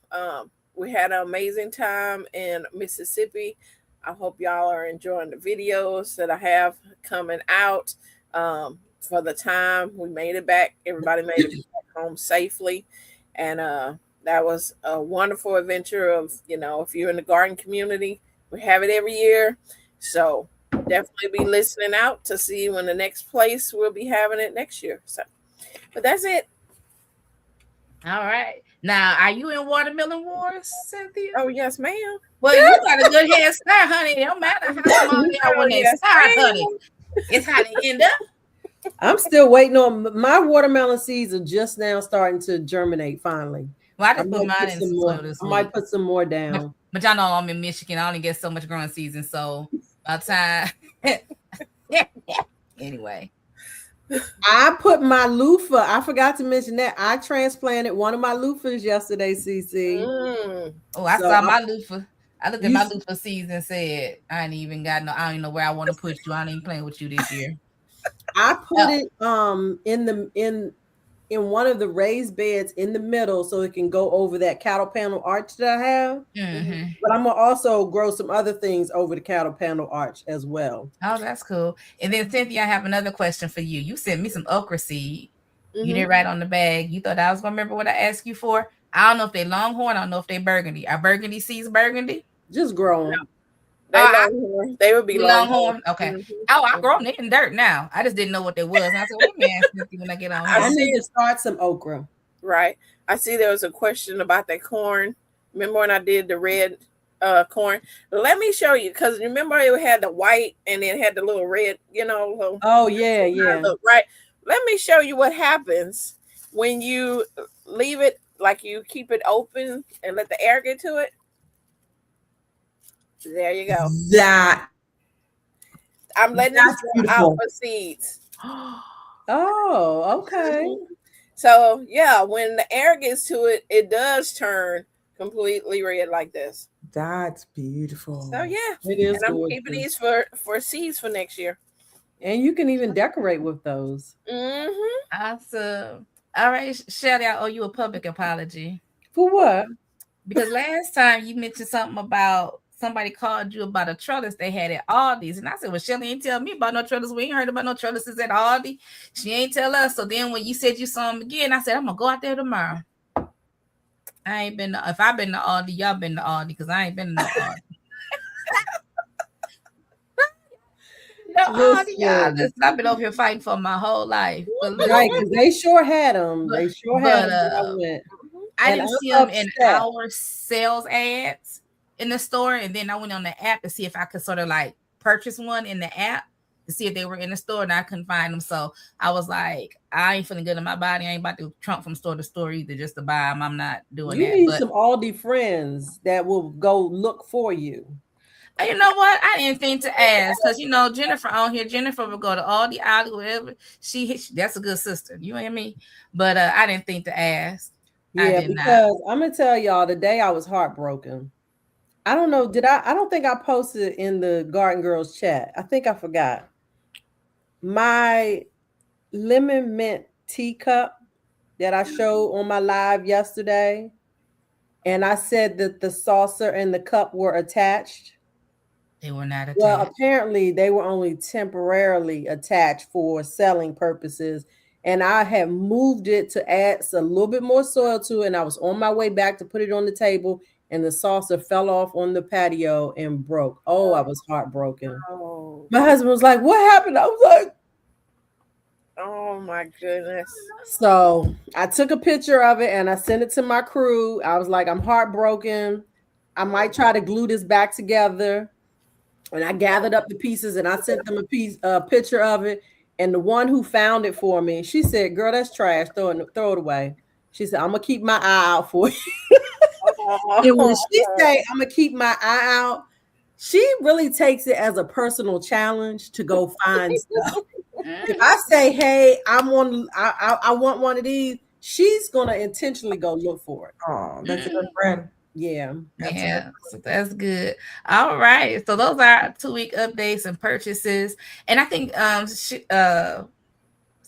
we had an amazing time in Mississippi. I hope y'all are enjoying the videos that I have coming out. For the time we made it back, everybody made it back home safely. And that was a wonderful adventure of, if you're in the garden community, we have it every year. So definitely be listening out to see when the next place we'll be having it next year. So, but that's it. All right. Now, are you in Watermelon Wars, Cynthia? Oh, yes, ma'am. Well, you got a good head start, honey. It don't matter how long you are when they start, honey. It's how they end up. I'm still waiting on my watermelon seeds are just now starting to germinate finally. Well, I just put mine in some soil this I week. might put some more down. But y'all know I'm in Michigan. I only get so much growing season. So by the time anyway. I put my loofah. I forgot to mention that I transplanted one of my loofahs yesterday, CC. Oh, I saw my loofah. I looked at my loofah seeds and said, I don't even know where I want to put you. I ain't even playing with you this year. I put it in one of the raised beds in the middle so it can go over that cattle panel arch that I have. Mm-hmm. But I'm gonna also grow some other things over the cattle panel arch as well. Oh, that's cool. And then Cynthia, I have another question for you. You sent me some okra seed. Mm-hmm. You did right on the bag. You thought I was gonna remember what I asked you for. I don't know if they Longhorn. I don't know if they burgundy. Are burgundy seeds burgundy? Just grow them. They would be Longhorn. Okay. Mm-hmm. Oh, I grow them in dirt now. I just didn't know what they was. And I said, let me ask you when I get on. I need to start some okra. Right. I see there was a question about that corn. Remember when I did the red corn? Let me show you, because remember it had the white and then had the little red, little, oh yeah. Right. Let me show you what happens when you leave it, like you keep it open and let the air get to it. There you go. I'm letting it out for seeds. Oh, okay. So yeah, when the air gets to it, it does turn completely red like this. That's beautiful. So yeah, it is. And I'm keeping these for seeds for next year. And you can even decorate with those. Mm-hmm. Awesome. All right, Shelly, I owe you a public apology. For what? Because last time you mentioned something about somebody called you about a trellis they had at Aldi's. And I said, well, Shelly ain't tell me about no trellis. We ain't heard about no trellises at Aldi. She ain't tell us. So then when you said you saw them again, I said, I'm going to go out there tomorrow. I ain't been, if I've been to Aldi, y'all been to Aldi, because I ain't been to no Aldi. Aldi, y'all. I've been over here fighting for my whole life. But right, because they sure had them. They sure had them. I didn't see them in our sales ads in the store, and then I went on the app to see if I could sort of like purchase one in the app to see if they were in the store, and I couldn't find them. So I was like, I ain't feeling good in my body. I ain't about to trump from store to store either just to buy them. I'm not doing that. You need some Aldi friends that will go look for you. You know what? I didn't think to ask because Jennifer on here. Jennifer will go to Aldi, Aldi, whatever. That's a good sister. You and me. But I didn't think to ask. Yeah, because I'm gonna tell y'all the day I was heartbroken. I don't know. I don't think I posted in the Garden Girls chat. I think I forgot. My lemon mint teacup that I showed on my live yesterday. And I said that the saucer and the cup were attached. They were not attached. Well, apparently they were only temporarily attached for selling purposes. And I had moved it to add a little bit more soil to it. And I was on my way back to put it on the table. And the saucer fell off on the patio and broke. Oh, I was heartbroken. Oh. My husband was like, what happened? I was like, oh my goodness. So I took a picture of it and I sent it to my crew. I was like, I'm heartbroken. I might try to glue this back together. And I gathered up the pieces and I sent them a picture of it. And the one who found it for me, she said, girl, that's trash. Throw it away. She said, I'm going to keep my eye out for you. And when she said, I'm going to keep my eye out, she really takes it as a personal challenge to go find stuff. If I say, "Hey, I want one of these," she's gonna intentionally go look for it. Oh, that's a good friend. Yeah. Yeah, so that's good. All right, so those are 2-week updates and purchases, and I think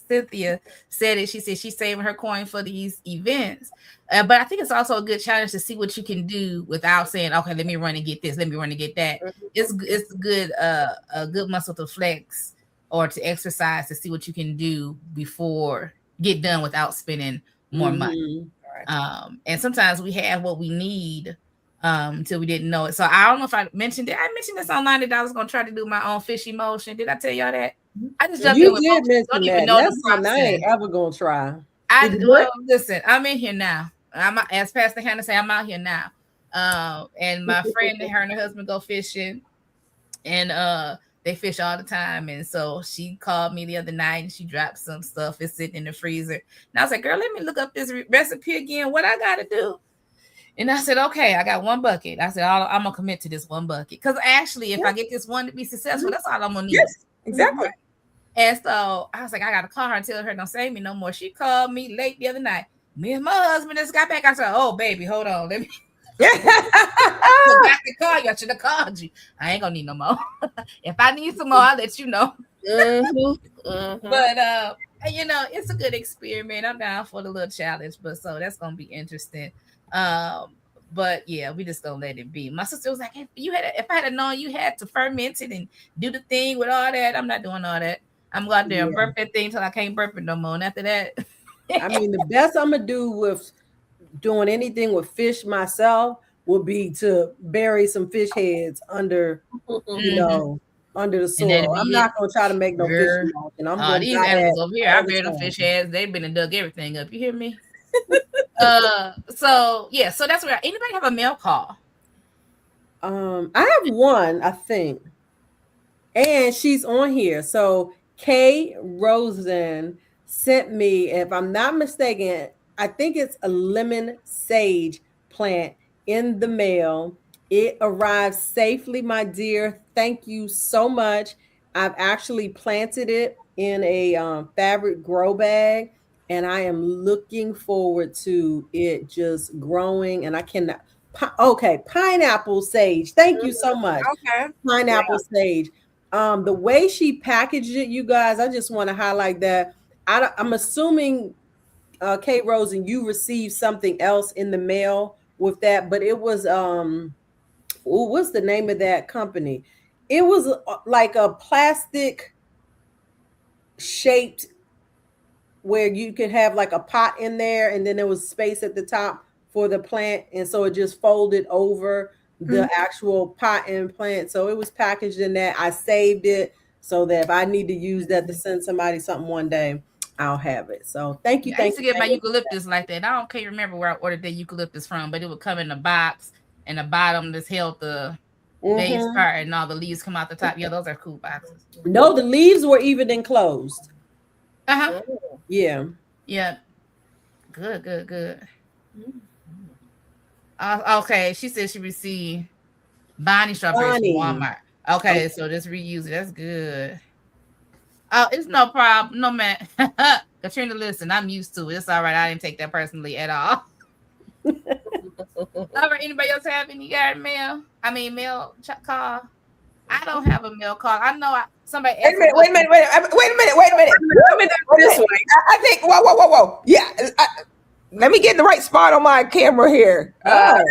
Cynthia said it. She said she's saving her coin for these events, but I think it's also a good challenge to see what you can do without saying, "Okay, let me run and get this, let me run and get that." It's good a good muscle to flex or to exercise to see what you can do before get done without spending more money. And sometimes we have what we need until we didn't know it. So I don't know if I mentioned it. I mentioned this online that I was going to try to do my own fish emotion. Did I tell y'all that? I just jumped in with did mention don't that. even know That's the something I ain't process. ever gonna try. Listen, I'm in here now. As Pastor Hannah say, I'm out here now. And my friend and her and her husband go fishing, and they fish all the time. And so she called me the other night and she dropped some stuff. It's sitting in the freezer. And I was like, "Girl, let me look up this recipe again. What I got to do?" And I said, "Okay, I got one bucket." I said, "I'm going to commit to this one bucket." Because actually, if I get this one to be successful, that's all I'm going to need. Yes, exactly. And so I was like, I got to call her and tell her don't save me no more. She called me late the other night. Me and my husband just got back. I said, "Oh, baby, hold on. Let me I could call you. I should have called you. I ain't gonna need no more. If I need some more, I'll let you know." But it's a good experiment. I'm down for the little challenge, but so that's gonna be interesting. But yeah, we just gonna let it be. My sister was like, if I had known you had to ferment it and do the thing with all that, I'm not doing all that. I'm going there and burp that thing till I can't burp it no more. And after that, I mean, the best I'm gonna do with doing anything with fish myself would be to bury some fish heads under, under the soil. I'm not gonna try to make no fish emulsion. I'm gonna these animals over here, I buried them fish heads. They've been and dug everything up. You hear me? So that's where anybody have a mail call? I have one, I think, and she's on here. So Kay Rosen sent me, if I'm not mistaken, I think it's a lemon sage plant in the mail. It arrived safely, my dear. Thank you so much. I've actually planted it in a fabric grow bag, and I am looking forward to it just growing. And I cannot. Okay, pineapple sage. Thank you so much. Okay, pineapple sage. The way she packaged it, you guys, I just want to highlight that. I'm assuming, Kate Rosen, you received something else in the mail with that, but it was what's the name of that company? It was like a plastic shaped where you could have like a pot in there, and then there was space at the top for the plant, and so it just folded over the actual pot and plant. So it was packaged in that. I saved it so that if I need to use that to send somebody something one day, I'll have it. So thank you. I used to get my eucalyptus like that. I can't remember where I ordered the eucalyptus from, but it would come in a box, and the bottom just held the base part, and all the leaves come out the top. Yeah, those are cool boxes. No, the leaves were even enclosed. Yeah. Good. Okay, she said she received Bonnie strawberries from Walmart. Okay, so just reuse it. That's good. Oh, it's no problem. No, man. Katrina, listen, I'm used to it. It's all right. I didn't take that personally at all. All right. Anybody else have any mail? Mail call? I don't have a mail call. I know somebody. Wait a minute. This way. I think. Whoa. Yeah. Let me get in the right spot on my camera here. I'm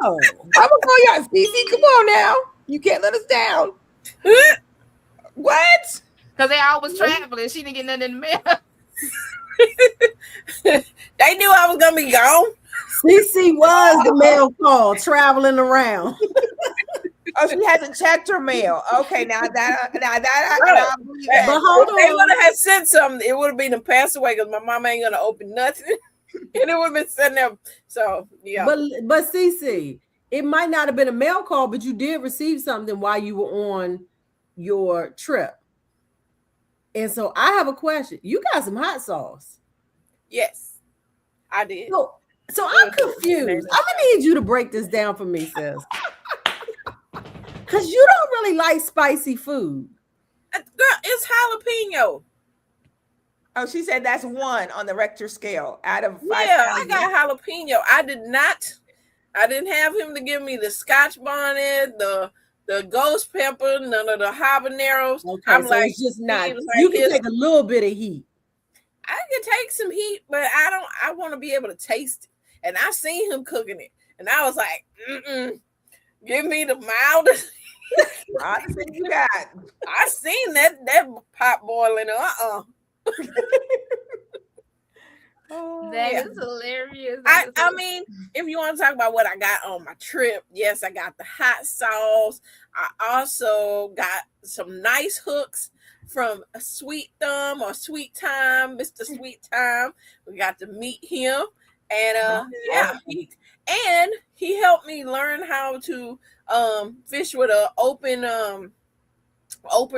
gonna call y'all. Cece, come on now. You can't let us down. What? Because they always traveling. She didn't get nothing in the mail. They knew I was gonna be gone. Cece was the mail call traveling around. Oh, she hasn't checked her mail. Okay, now that But hold on. They would have sent something. It would have been passed away because my mom ain't gonna open nothing, and it would have been sitting there. So yeah. But Cece, it might not have been a mail call, but you did receive something while you were on your trip. And so I have a question. You got some hot sauce. Yes, I did. So I'm confused. I'm gonna need you to break this down for me, sis. Because you don't really like spicy food. Girl, it's jalapeno. Oh, she said that's 1 on the Richter scale out of 5. Yeah, I got jalapeno. I didn't have him to give me the Scotch bonnet, the ghost pepper, none of the habaneros. Okay, I'm so like, it's just not. he was You like, can take a little bit of heat. I can take some heat, but I want to be able to taste it. And I seen him cooking it, and I was like, give me the mildest. I think you got. I seen that pot boiling. Oh, That Yeah. is hilarious. I mean, if you want to talk about what I got on my trip, yes, I got the hot sauce. I also got some nice hooks from a Sweet Thumb or Sweet Time, Mr. Sweet Time. We got to meet him, and he helped me learn how to fish with an open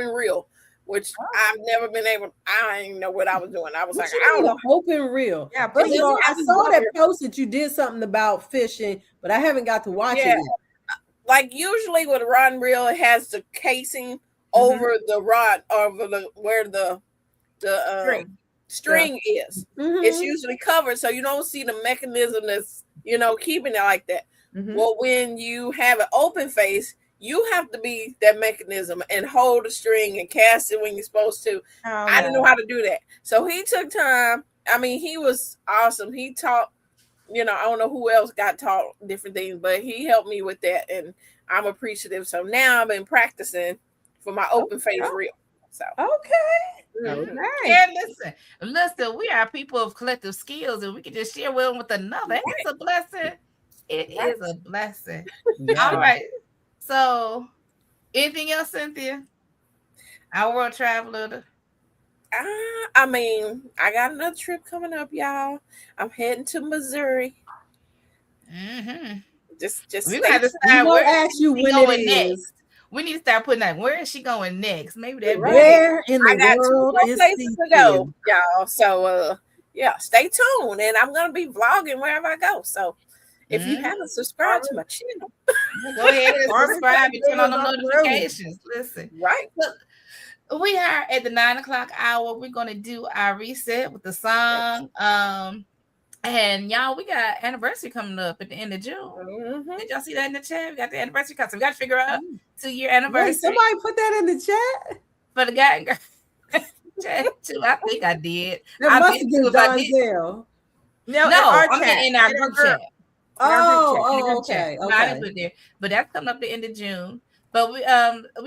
reel, which I've never been able. I didn't know what I was doing. I was What like, you I don't mean, know. an open reel? Yeah, But but you know, I it's saw that weird. post that you did something about fishing, but I haven't got to watch it Yeah. yet. Like usually with a rod and reel, it has the casing over the rod, over where the string is. Mhm. It's usually covered, so you don't see the mechanism that's keeping it like that. Mhm. Well, when you have an open face, you have to be that mechanism and hold the string and cast it when you're supposed to. I didn't know how to do that, so he took time. I mean, he was awesome. He taught. I don't know who else got taught different things, but he helped me with that, and I'm appreciative. So now I've been practicing for my open face reel. So Okay. mhm. And listen, we are people of collective skills, and we can just share one with another. It's a blessing. It is a blessing. All right. So, anything else, Cynthia? Our world traveler. I mean, I got another trip coming up, y'all. I'm heading to Missouri. Mm-hmm. Just We stay gotta tuned. decide We'll where ask you she when going it next. is. We need to start putting that. Where is she going next? Maybe that. Right. Where in I the got 2 world more is places to go, CC? y'all. So yeah, stay tuned, and I'm gonna be vlogging wherever I go. So if you haven't subscribed to my channel, Go ahead and Barbara subscribe and turn on the Sanders on the road. notifications. Listen. right? We are at the 9:00 hour. We're gonna do our reset with the song. And y'all, we got anniversary coming up at the end of June. Mhm. Did y'all see that in the chat? We got the anniversary coming. So we got to figure out 2-year Wait, anniversary somebody put that in the chat? for the guy and girl. Chat too. I think I did. That I must bet have you been if I did. Donzel. No, No, our I'm chat. in our group chat. Oh, Okay. okay. No, I didn't put it there. But that's coming up the end of June. But we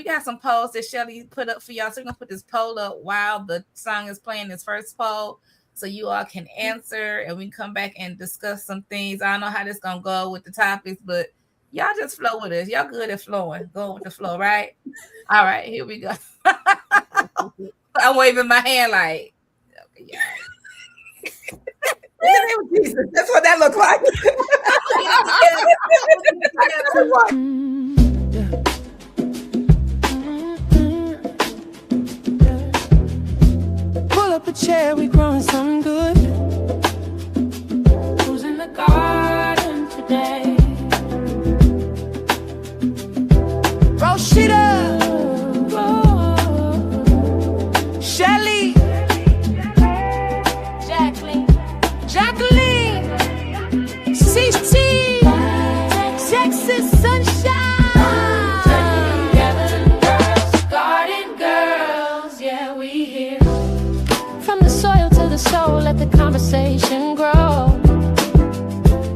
got some polls that Shelly put up for y'all. So we're gonna put this poll up while the song is playing, this first poll, so you all can answer and we can come back and discuss some things. I don't know how this gonna go with the topics, but y'all just flow with us. Y'all good at flowing. Go with the flow, right? All right, here we go. I'm waving my hand like, okay, yeah. In the name of Jesus. That's what that looks like. Pull up a chair, we growing something good. Who's in the garden today? Roshida, Shelly, Jacqueline, CT, Texas sunshine. Garden girls, yeah, we here. From the soil to the soul, let the conversation grow.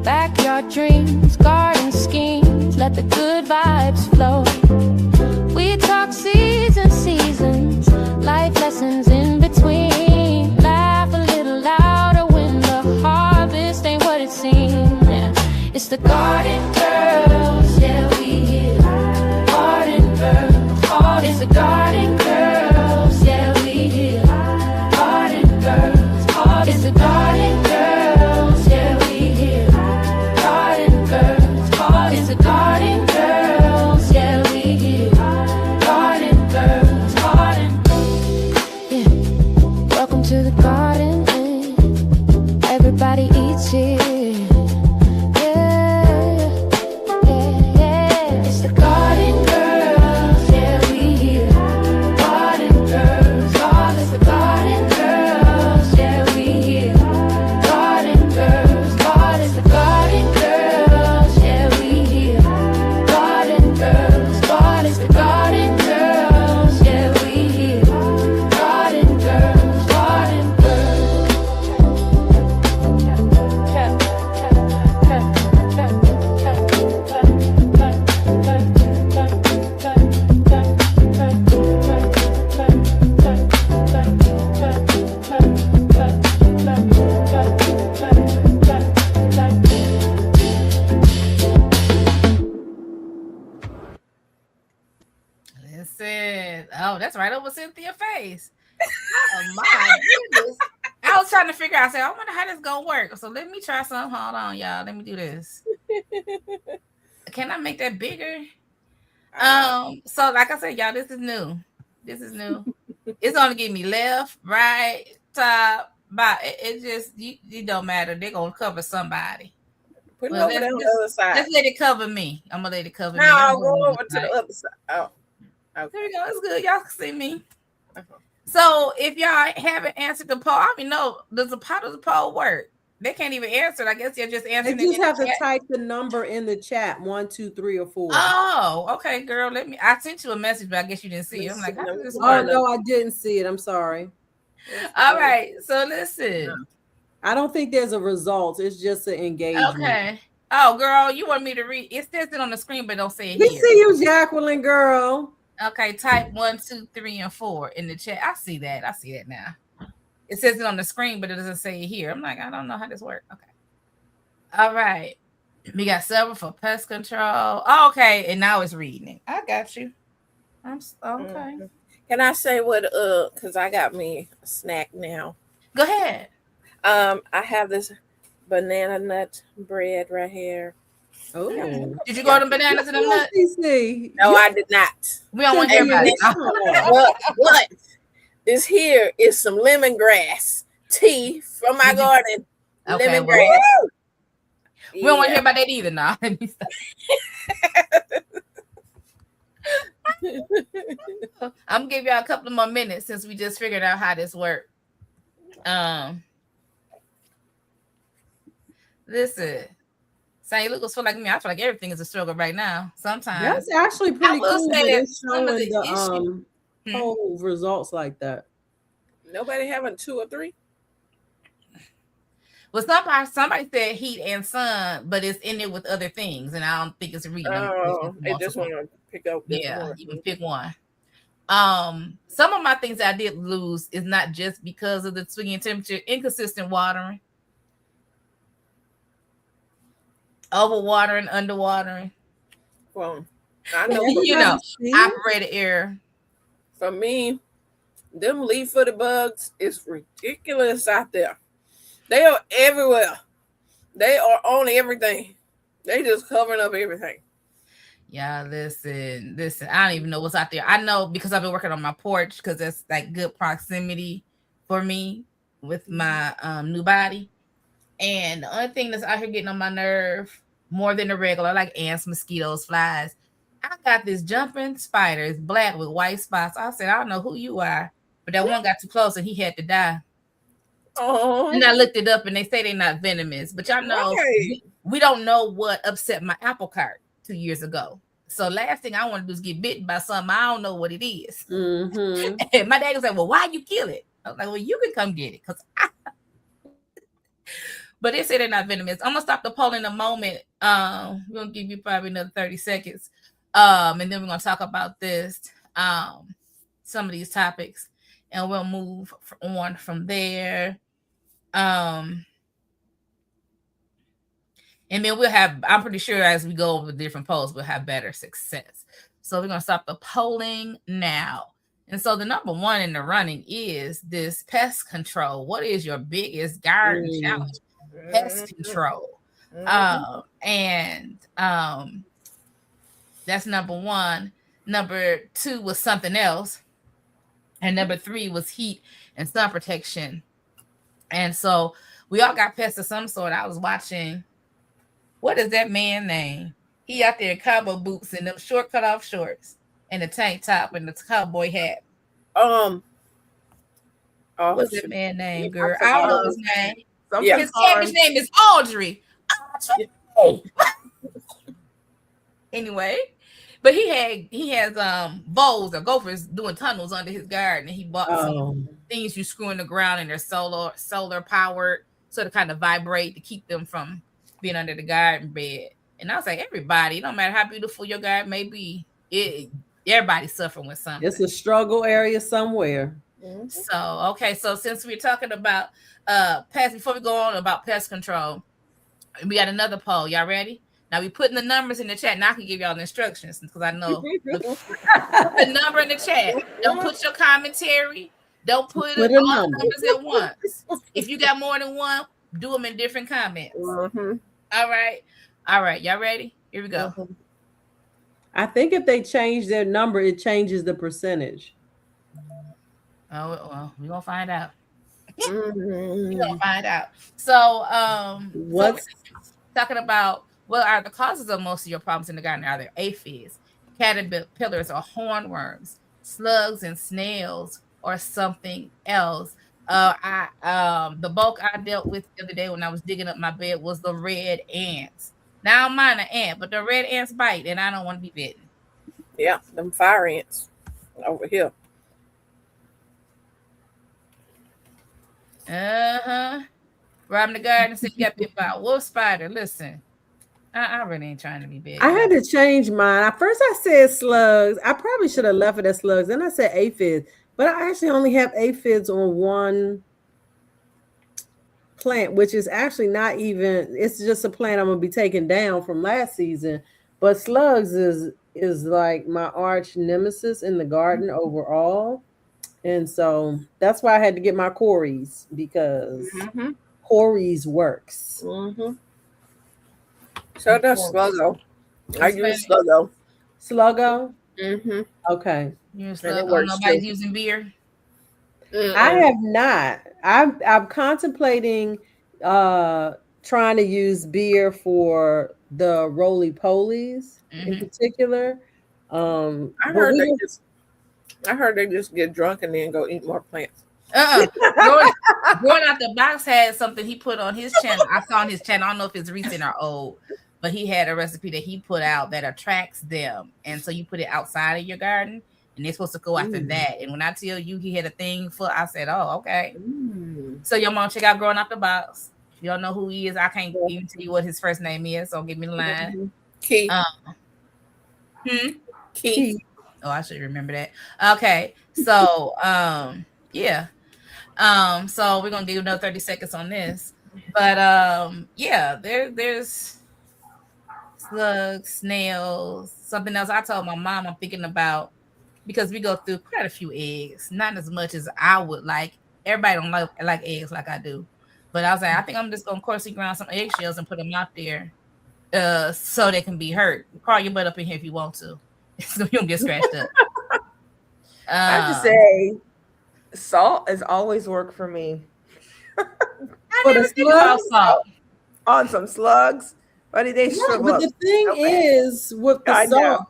Backyard dreams, garden schemes, let the good vibes flow. We talk seeds and seasons, life lessons in between. Laugh a little louder when the harvest ain't what it seems. Yeah. It's the garden girls, yeah, we here. Garden girls, it's the garden girls, yeah, we here. Garden girls, it's the garden girls, yeah, we here. Garden girls, it's the garden girls. It said, oh, that's right over Cynthia's face. Oh my goodness. I was trying to figure out, I said, I wonder how this gonna work. So let me try some. Hold on, y'all. Let me do this. Can I make that bigger? So like I said, y'all, this is new. This is new. It's gonna give me left, right, top, bottom. It just it don't matter. They're gonna cover somebody. Put it over there on the other side. Let's let it cover me. I'm gonna let it cover me. No, I'll go over to the other side. Oh, okay. There we go. It's good. Y'all can see me. So if y'all haven't answered the poll, I don't even know, how does the poll work? They can't even answer it. I guess you're just answering. They just have to type the number in the chat, 1, 2, 3, or 4. Oh, okay, girl. I sent you a message, but I guess you didn't see it. I'm like, how does this Oh work? no, I didn't see it. I'm sorry. All right. So listen. I don't think there's a result. It's just an engagement. Okay. Oh, girl, you want me to read? It says it on the screen, but don't say it We here. see you, Jacqueline, girl. Okay, type 1, 2, 3, and 4 in the chat. I see that. I see that now. It says it on the screen, but it doesn't say it here. I'm like, I don't know how this works. Okay. All right. We got several for pest control. Oh, okay. And now it's reading it. I got you. I'm okay. Can I say what? Because I got me a snack now. Go ahead. I have this banana nut bread right here. Oh, did you go to bananas and them nuts? No, I did not. We don't want to hear about it. But this here is some lemongrass tea from my garden. Okay, lemongrass. We don't want to hear about that either now. I'm gonna give y'all a couple of more minutes since we just figured out how this works. Listen, St. Lucas feel like me. I feel like everything is a struggle right now. Sometimes that's actually pretty cool. That it's showing the poll results like that. Nobody having 2 or 3. Well, somebody said heat and sun, but it's in it with other things, and I don't think it's reading. Oh, they just want to pick up. Yeah, you can pick one. Some of my things that I did lose is not just because of the swinging temperature, inconsistent watering, overwatering, underwatering. Well, I know operator error. For me, them leaf-footed bugs is ridiculous out there. They are everywhere. They are on everything. They just covering up everything. Yeah, listen. I don't even know what's out there. I know because I've been working on my porch because that's like good proximity for me with my new body. And the only thing that's out here getting on my nerve more than the regular, like ants, mosquitoes, flies. I got this jumping spider. It's black with white spots. I said, I don't know who you are, but that one got too close and he had to die. Oh. And I looked it up and they say they're not venomous, but y'all know we don't know what upset my apple cart 2 years ago. So last thing I want to do is get bitten by something I don't know what it is. Mm-hmm. And my dad was like, well, why you kill it? I was like, well, you can come get it. But they say they're not venomous. I'm gonna stop the poll in a moment. We're gonna give you probably another 30 seconds. And then we're gonna talk about this, some of these topics, and we'll move on from there. And then we'll have, I'm pretty sure as we go over different polls, we'll have better success. So we're going to stop the polling now. And so the number one in the running is this pest control. What is your biggest garden challenge? Pest control. And that's number one. Number two was something else. And number three was heat and sun protection. And so we all got pests of some sort. I was watching, what is that man name? He out there in cowboy boots and them short cut off shorts and the tank top and the cowboy hat. What's that man name, girl? I don't know his name. His cabbage name is Audrey. Anyway, but he has voles or gophers doing tunnels under his garden, and he bought some things you screw in the ground and they're solar powered, so to kind of vibrate to keep them from being under the garden bed. And I was like, everybody, no matter how beautiful your garden may be, everybody's suffering with something. It's a struggle area somewhere. Mm-hmm. So okay, so since we're talking about pest, before we go on about pest control, we got another poll. Y'all ready? Now we putting the numbers in the chat. Now I can give y'all the instructions because I know the number in the chat. Don't put your commentary. Don't put all the numbers at once. If you got more than one, do them in different comments. Mm-hmm. All right. Y'all ready? Here we go. Mm-hmm. I think if they change their number, it changes the percentage. Oh well, we're gonna find out. Mm-hmm. We're gonna find out. So What's talking about what are the causes of most of your problems in the garden? Are there aphids, caterpillars, or hornworms, slugs and snails, or something else? The bulk I dealt with the other day when I was digging up my bed was the red ants. Now mine are ant, but the red ants bite, and I don't want to be bitten. Yeah, them fire ants over here. Robbing the garden said you got bit by a wolf spider. Listen, I really ain't trying to be big. I had to change mine. At first I said slugs. I probably should have left it as slugs. Then I said aphids, but I actually only have aphids on one plant, which is actually not even, it's just a plant I'm gonna be taking down from last season. But slugs is like my arch nemesis in the garden overall. And so that's why I had to get my Corys, because Corys works. Mm-hmm. So does Sluggo. I use Sluggo. Sluggo? Mm-hmm. Okay. Nobody's using beer? I have not. I'm contemplating trying to use beer for the roly-polies in particular. I heard they just get drunk and then go eat more plants. Growing Out the Box had something he put on his channel. I saw on his channel. I don't know if it's recent or old, but he had a recipe that he put out that attracts them. And so you put it outside of your garden and they're supposed to go after that. And when I tell you he had a thing for, I said, oh, okay. So your mom check out Growing Out the Box. If you don't know who he is, I can't even tell you what his first name is. So give me the line. Key. Key. Oh, I should remember that. Okay. So yeah. So we're gonna give you another 30 seconds on this. But yeah, there's slugs, snails, something else. I told my mom I'm thinking about, because we go through quite a few eggs, not as much as I would like. Everybody don't like eggs like I do. But I was like, I think I'm just gonna coarsely ground some eggshells and put them out there so they can be hurt. Crawl your butt up in here if you want to. So you don't get scratched up. I have to say, salt has always worked for me. For the slugs, salt on some slugs, but they shrivel up. But the thing is, with the salt,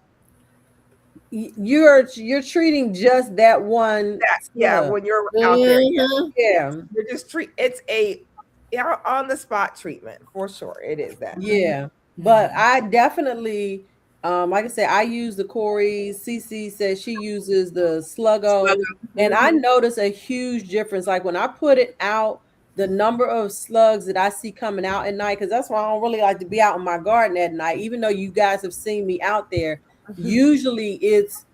you're treating just that one. Yeah, when you're out there, you're just it's a on the spot treatment for sure. It is that. Yeah, but I definitely. Like I said, I use the Corys. Cece says she uses the Sluggo. And I notice a huge difference. Like when I put it out, the number of slugs that I see coming out at night, because that's why I don't really like to be out in my garden at night, even though you guys have seen me out there. Usually it's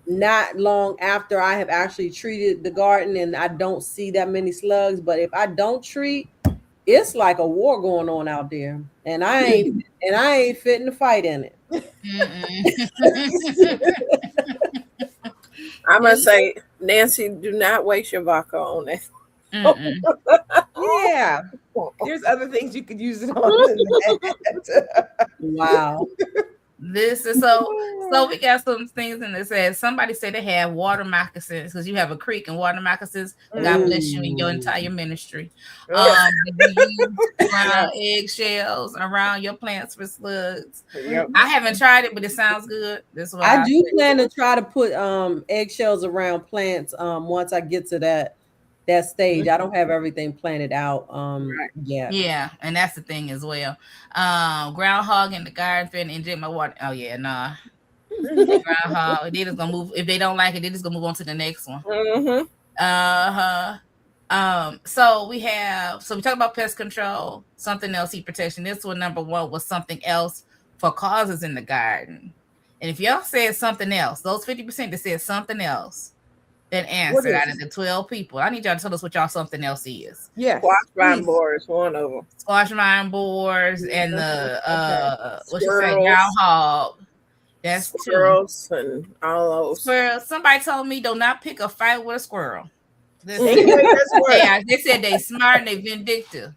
not long after I have actually treated the garden and I don't see that many slugs. But if I don't treat, it's like a war going on out there. And I ain't fitting to fight in it. I must say, Nancy, do not waste your vodka on that. Yeah, there's other things you could use it on. Wow. This is so we got some things in it. Says somebody said they have water moccasins because you have a creek and water moccasins. God bless you in your entire ministry. You around eggshells around your plants for slugs. I haven't tried it, but it sounds good. This one I do plan to try to put eggshells around plants once I get to that stage. I don't have everything planted out yet. Yeah, and that's the thing as well. Groundhog in the garden threatening to inject my water. Oh yeah, nah. Groundhog. They just gonna move. If they don't like it, they just gonna move on to the next one. So we talked about pest control, something else, heat protection. This one, number one, was something else for causes in the garden. And if y'all said something else, those 50% that said something else, an answer out of the 12 people. I need y'all to tell us what y'all something else is. Yes. Squash vine please. board is one of them. Squash vine boards and the what you say, Squirrels. groundhog. That's two. Squirrels and all those. Squirrel. Somebody told me do not pick a fight with a squirrel. Anyway, that's what- They said they smart and they vindictive.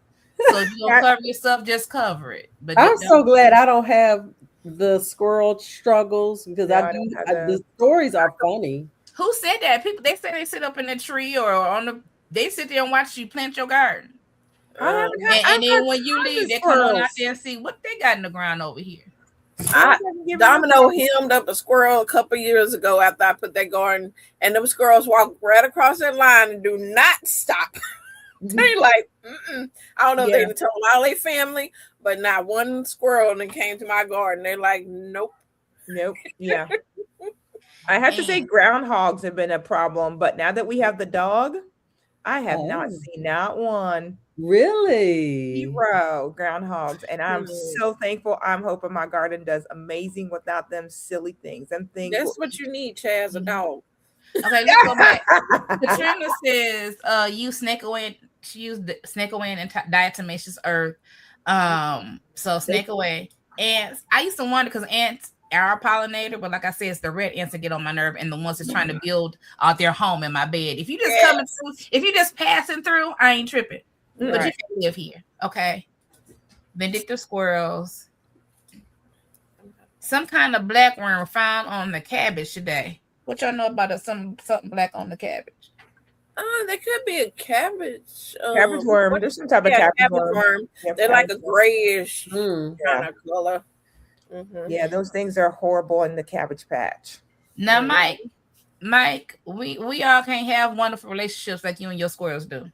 So if you don't cover yourself, just cover it. But I'm so glad I don't have the squirrel struggles because No, I I do. don't have The stories are funny. who said that? People they say they sit up in the tree or on the they sit there and watch you plant your garden. I haven't had- And I've then had when you tons leave, of they come on out squirrels. there and see what they got in the ground over here. Domino hemmed up a squirrel a couple years ago after I put that garden, and them squirrels walk right across that line and do not stop. They like, I don't know if they told all their family, but not one squirrel that came to my garden. They're like, nope. Yeah. I have to say groundhogs have been a problem, but now that we have the dog, I have not seen not one. Really? 0 groundhogs, and I'm so thankful. I'm hoping my garden does amazing without them silly things. Them things. That's what you need, Chaz, a dog. Okay, let's go back. Katrina says, use snake away. She used the snake away and diatomaceous earth. So snake away. Ants. I used to wonder because ants are a pollinator, but like I said, it's the red ants that get on my nerve and the ones that's trying to build out their home in my bed. If you just coming through, if you just passing through, I ain't tripping. But you can live here, okay? Vindictive squirrels. Some kind of black worm found on the cabbage today. What y'all know about something black on the cabbage? There could be a cabbage. Cabbage worm. There's some type of cabbage worm. They're like a grayish kind of color. Yeah, those things are horrible in the cabbage patch. Now, Mike, we all can't have wonderful relationships like you and your squirrels do.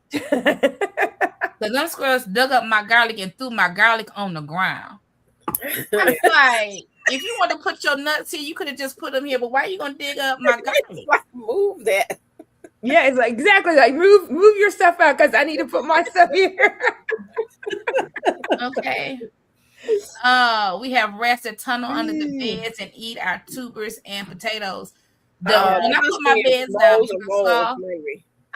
Because them squirrels dug up my garlic and threw my garlic on the ground. I'm like, if you want to put your nuts here, you could have just put them here. But why are you gonna dig up my garlic? Like, move that. Yeah, it's like exactly like move your stuff out because I need to put my stuff here. Okay. We have rats that tunnel under the beds and eat our tubers and potatoes. When I put my beds down,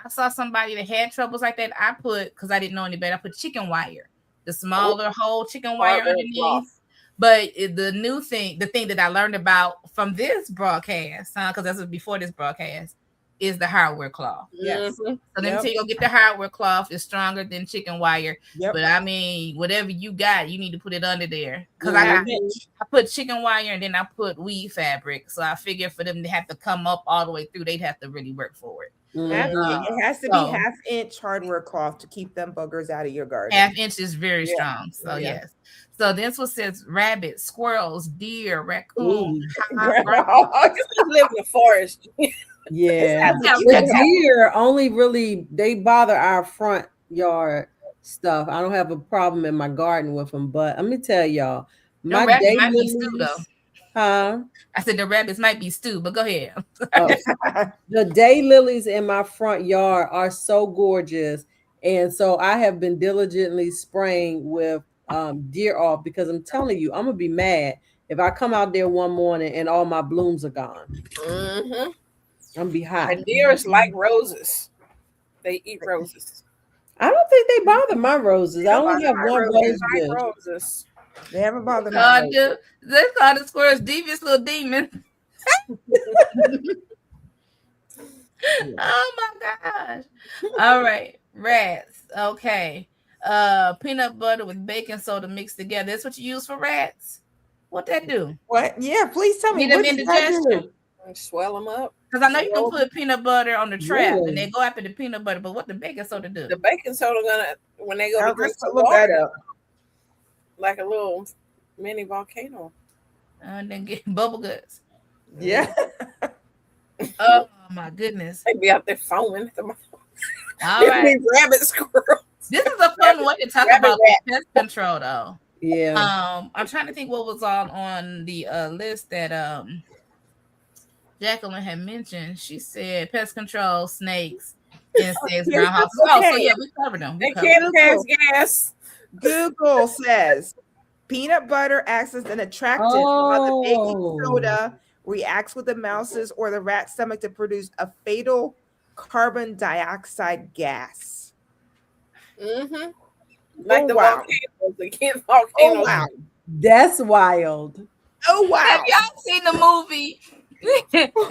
I saw somebody that had troubles like that. I put, because I didn't know any better, I put chicken wire, the smaller whole chicken wire underneath. But the thing that I learned about from this broadcast, because this was before this broadcast, is the hardware cloth. Yes. So let me tell you, go get the hardware cloth. It's stronger than chicken wire. But I mean, whatever you got, you need to put it under there. Because I put chicken wire and then I put weave fabric. So I figure for them to have to come up all the way through, they'd have to really work for it. It has to be 1/2 inch hardware cloth to keep them buggers out of your garden. 1/2 inch is very strong. So yes. So this one says rabbits, squirrels, deer, raccoon, live in the forest. Yeah, the deer only really they bother our front yard stuff. I don't have a problem in my garden with them, but let me tell y'all, my rabbits might be stew though. Huh? I said the rabbits might be stew, but go ahead. The daylilies in my front yard are so gorgeous, and so I have been diligently spraying with deer off because I'm telling you, I'm gonna be mad if I come out there one morning and all my blooms are gone. I'm be hot. And deers like roses. They eat roses. I don't think they bother my roses. I only have one rose bush. Roses. They haven't bothered me. They call the squirrels devious little demons. Oh my gosh. All right. Rats. Okay. Peanut butter with baking soda mixed together. That's what you use for rats? What that do? What? Yeah, please tell me. What indigestion? Swell them up. Because I know you can put peanut butter on the trap and they go after the peanut butter, but what the baking soda do? The baking soda when they go to drink some look water, that up. like a little mini volcano. And then get bubble guts. Yeah. Oh my goodness. They be out there foaming. All right. Rabbit squirrel. This is a fun way to talk about pest control though. Yeah. I'm trying to think what was on the list that Jacqueline had mentioned. She said pest control, snakes, insects, groundhogs. Oh, so yeah, we covered them. They can't pass gas. Google says peanut butter acts as an attractant while the baking soda reacts with the mouse's or the rat's stomach to produce a fatal carbon dioxide gas. Mm-hmm. Like Oh, the wow. volcanoes, against Oh, volcanoes. wow. That's wild. Oh, wow. Have y'all seen the movie?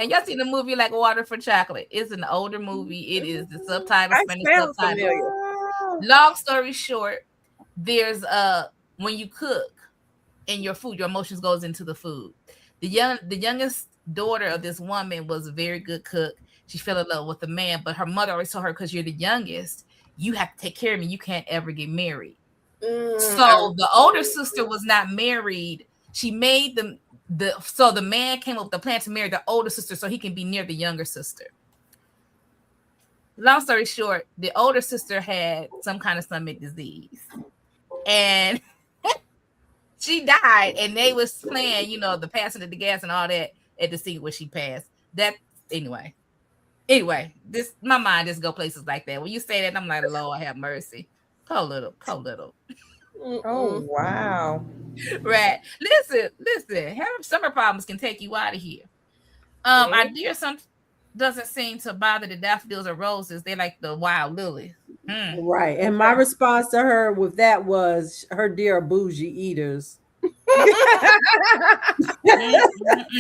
And y'all seen the movie like Water for Chocolate? It's an older movie. It is the subtitle, I Spanish sound subtitle. familiar. Long story short, there's when you cook and your food, your emotions goes into the food. The youngest daughter of this woman was a very good cook. She fell in love with the man, but her mother always told her, because you're the youngest, you have to take care of me. You can't ever get married. So the older sister was not married. She made so the man came up with the plan to marry the older sister so he can be near the younger sister. Long story short, the older sister had some kind of stomach disease, and she died. And they was playing, the passing of the gas and all that at the scene where she passed. That anyway, this my mind just go places like that. When you say that, I'm like, Lord have mercy. Poor little. Oh, wow. Right. Listen. Having summer problems can take you out of here. Our dear son doesn't seem to bother the daffodils or roses. They like the wild lilies. Right. And my response to her with that was her dear bougie eaters.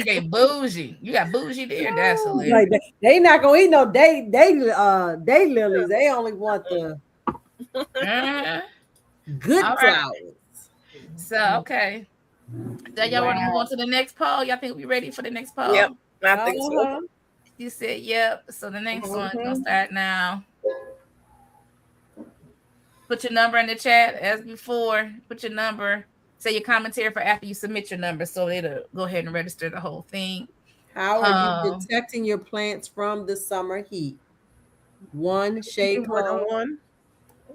They bougie. You got bougie there. That's hilarious. Like they not gonna eat no day lilies. They only want the good All right. flowers. So okay. So y'all want to move on to the next poll? Y'all think we ready for the next poll? Yep, I think so. You said yep. So the next one's gonna start now. Put your number in the chat as before. Put your number. Say your commentary for after you submit your number, so it'll go ahead and register the whole thing. How are you protecting your plants from the summer heat? 1, shade cloth.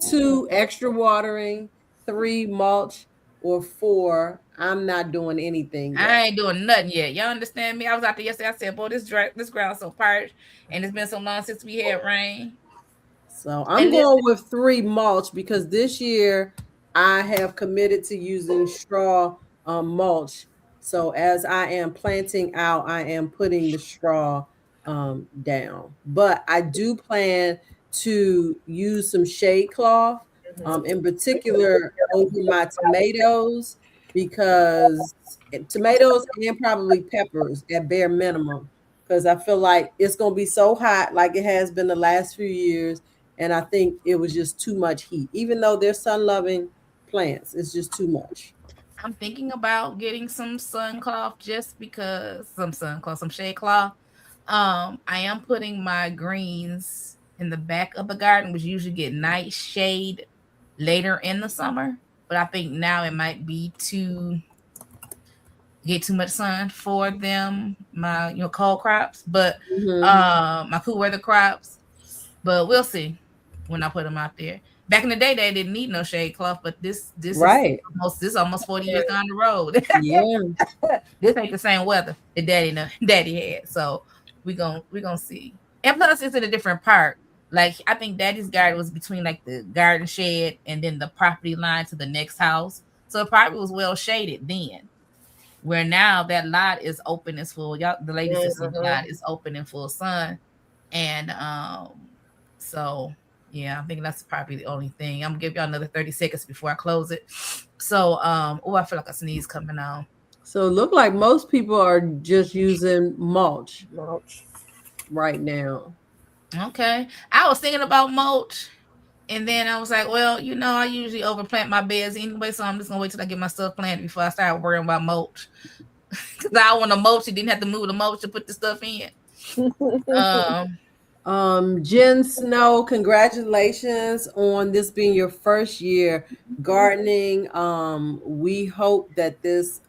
2, extra watering. 3, mulch. Or 4, I'm not doing anything yet. I ain't doing nothing yet. Y'all understand me? I was out there yesterday. I said, boy, this ground's so parched, and it's been so long since we had rain. So I'm going with 3, mulch, because this year I have committed to using straw mulch. So as I am planting out, I am putting the straw down. But I do plan to use some shade cloth, in particular over my tomatoes, because tomatoes and probably peppers at bare minimum, because I feel like it's going to be so hot like it has been the last few years. And I think it was just too much heat. Even though they're sun-loving plants, it's just too much. I'm thinking about getting some sun cloth just because some shade cloth. I am putting my greens in the back of the garden, which usually get nice shade later in the summer. But I think now it might be to get too much sun for them, my cold crops, but my cool weather crops. But we'll see when I put them out there. Back in the day, they didn't need no shade cloth, but this right. is almost 40 years down the road. Yeah, this ain't the same weather that daddy had. So we gonna see. And plus, it's in a different part. Like I think Daddy's garden was between like the garden shed and then the property line to the next house, so it probably was well shaded then. Where now that lot is open, it's full. Y'all, the ladies just see the lot is open in full sun, and so yeah, I think that's probably the only thing. I'm gonna give y'all another 30 seconds before I close it. So I feel like a sneeze coming on. So it looked like most people are just using mulch right now. Okay, I was thinking about mulch, and then I was like, well, I usually overplant my beds anyway, so I'm just gonna wait till I get my stuff planted before I start worrying about mulch. Because I want to mulch, you didn't have to move the mulch to put the stuff in. Jen Snow, congratulations on this being your first year gardening. We hope that this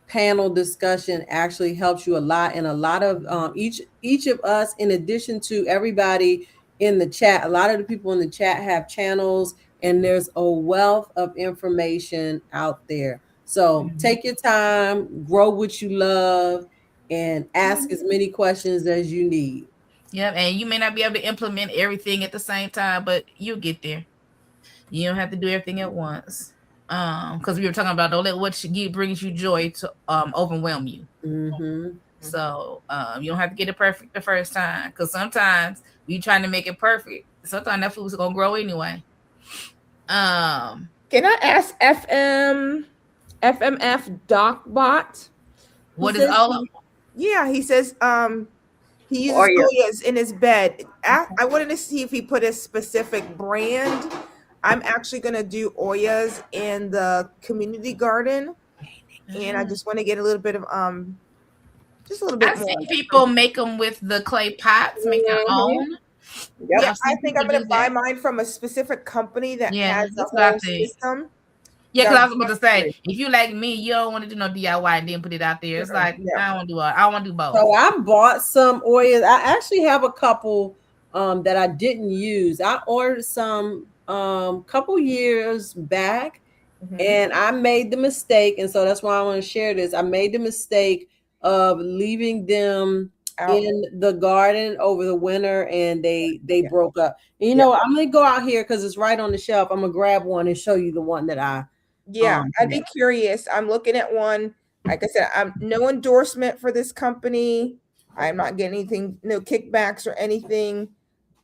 panel discussion actually helps you a lot, and a lot of each of us, in addition to everybody in the chat, a lot of the people in the chat have channels, and there's a wealth of information out there. So take your time, grow what you love, and ask as many questions as you need. Yep, and you may not be able to implement everything at the same time, but you'll get there. You don't have to do everything at once. Because we were talking about don't let what brings you joy to overwhelm you. So you don't have to get it perfect the first time, because sometimes you trying to make it perfect. Sometimes that food's gonna grow anyway. Can I ask FMF DocBot? What He is says all of? Yeah, he says he uses Oya. Oyas in his bed. I wanted to see if he put a specific brand. I'm actually going to do Oyas in the community garden, and I just want to get a little bit of just a little bit I've more. seen people make them with the clay pots, make their own. Yep. Yeah, I've seen I think people I'm going do to buy that. mine from a specific company that Yeah, has the that's what I whole think. system. Yeah, because I That- was about to say, if you like me, you don't want to do no DIY and then put it out there. It's like Yeah. I don't want to do it. I want to do both. So I bought some Oyas. I actually have a couple that I didn't use. I ordered some couple years back, Mhm. and I made the mistake, and so that's why I want to share this. I made the mistake of leaving them Out. in the garden over the winter, and they Yeah. broke up. And, you know, I'm gonna go out here because it's right on the shelf. I'm gonna grab one and show you the one that I Yeah, I'd be curious. I'm looking at one. Like I said, I'm no endorsement for this company. I'm not getting anything, no kickbacks or anything.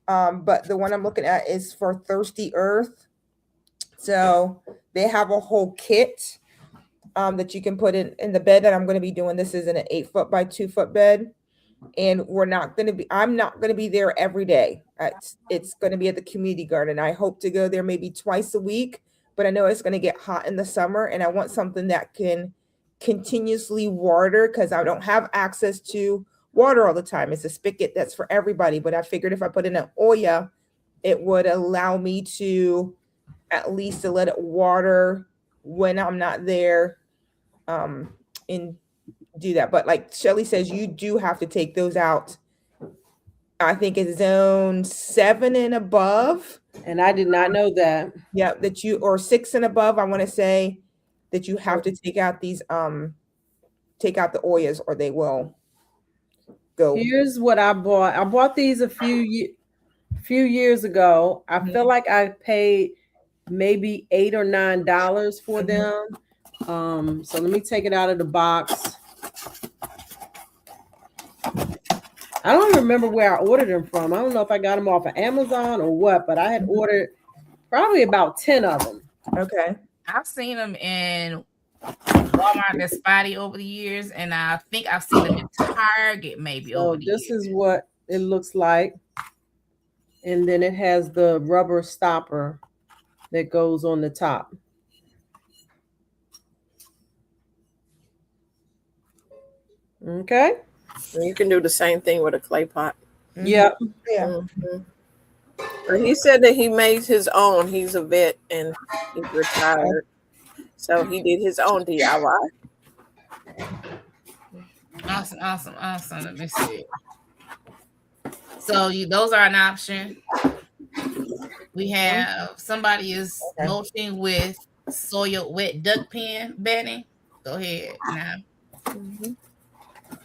But the one I'm looking at is for Thirsty Earth. So they have a whole kit that you can put in the bed that I'm going to be doing. This is in an 8-foot by 2-foot bed. And I'm not going to be there every day. It's going to be at the community garden. I hope to go there maybe twice a week, but I know it's going to get hot in the summer, and I want something that can continuously water because I don't have access to water all the time. It's a spigot that's for everybody, but I figured if I put in an Oya, it would allow me to at least to let it water when I'm not there, and do that. But like Shelly says, you do have to take those out. I think it's zone 7 and above. and I did not know that. Yeah, or 6 and above. I want to say that you have to take out these take out the Oyas or they will go. Here's what I bought. I bought these a few years ago. I feel like I paid maybe $8 or $9 for them. So let me take it out of the box. I don't remember where I ordered them from. I don't know if I got them off of Amazon or what, but I had ordered probably about 10 of them. Okay. I've seen them in Walmart and Spotty over the years, and I think I've seen them in Target maybe So over the this years. is what it looks like. And then it has the rubber stopper that goes on the top. Okay. And you can do the same thing with a clay pot. Yep. Yeah. Mhm. And he said that he made his own. He's a vet and he's retired. So he did his own DIY. Awesome. Let me see. So those are an option. We have somebody is mulching with soil wet duck pen bedding. Go ahead now. Mhm.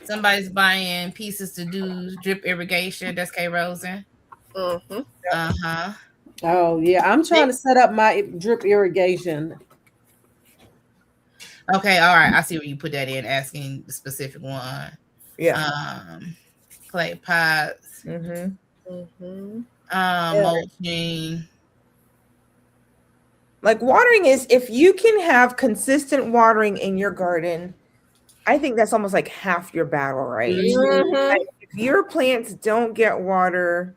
Somebody's buying pieces to do drip irrigation. That's K Rosen. Mm-hmm. Uh-huh. Oh, yeah. I'm trying to set up my drip irrigation. Okay, all right. I see where you put that in, asking the specific one. Yeah. Clay pots, Mm-hmm. Mm-hmm. mulching. Like watering is, if you can have consistent watering in your garden, I think that's almost like half your battle, right? Mhm. Like, if your plants don't get water,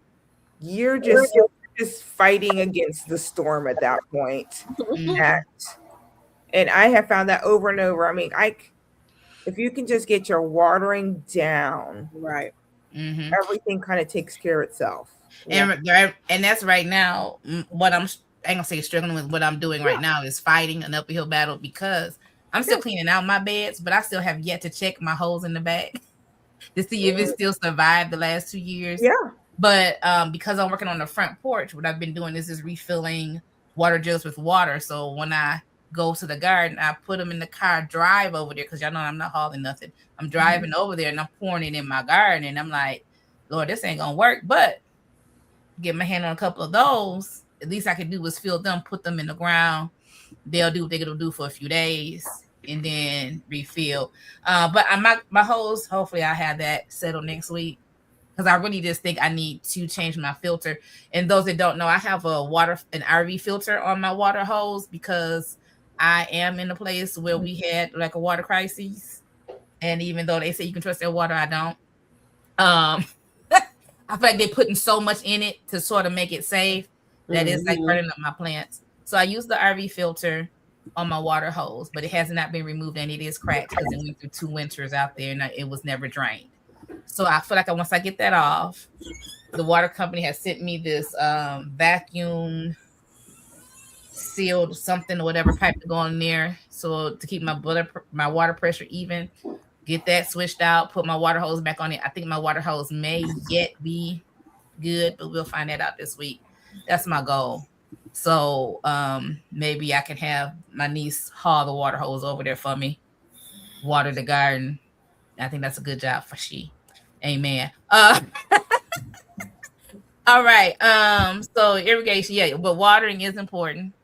you're just fighting against the storm at that point. Mhm. And I have found that over and over. I mean, if you can just get your watering down, Right. Mhm. everything kind of takes care of itself. And that's right now what I ain't gonna say struggling with. What I'm doing right now is fighting an uphill battle because I'm still cleaning out my beds, but I still have yet to check my holes in the back to see if it still survived the last 2 years. Yeah. But because I'm working on the front porch, what I've been doing is refilling water jugs with water. So when I go to the garden, I put them in the car, drive over there, because y'all know I'm not hauling nothing. I'm driving over there and I'm pouring it in my garden, and I'm like, Lord, this ain't gonna work. But get my hand on a couple of those, at least I can do is fill them, put them in the ground. They'll do what they're gonna do for a few days, and then refill. But my hose, hopefully I have that settled next week, because I really just think I need to change my filter. And those that don't know, I have an RV filter on my water hose because I am in a place where we had like a water crisis. And even though they say you can trust their water, I don't. I feel like they're putting so much in it to sort of make it safe that it's like burning up my plants. So I use the RV filter on my water hose, but it has not been removed and it is cracked because it went through 2 winters out there and it was never drained. So I feel like once I get that off, the water company has sent me this vacuum sealed something or whatever pipe to go in there, so to keep my water pressure even. Get that switched out, put my water hose back on it. I think my water hose may yet be good, but we'll find that out this week. That's my goal. So maybe I can have my niece haul the water hose over there for me, water the garden. I think that's a good job for she. Amen. All right. So irrigation, yeah, but watering is important.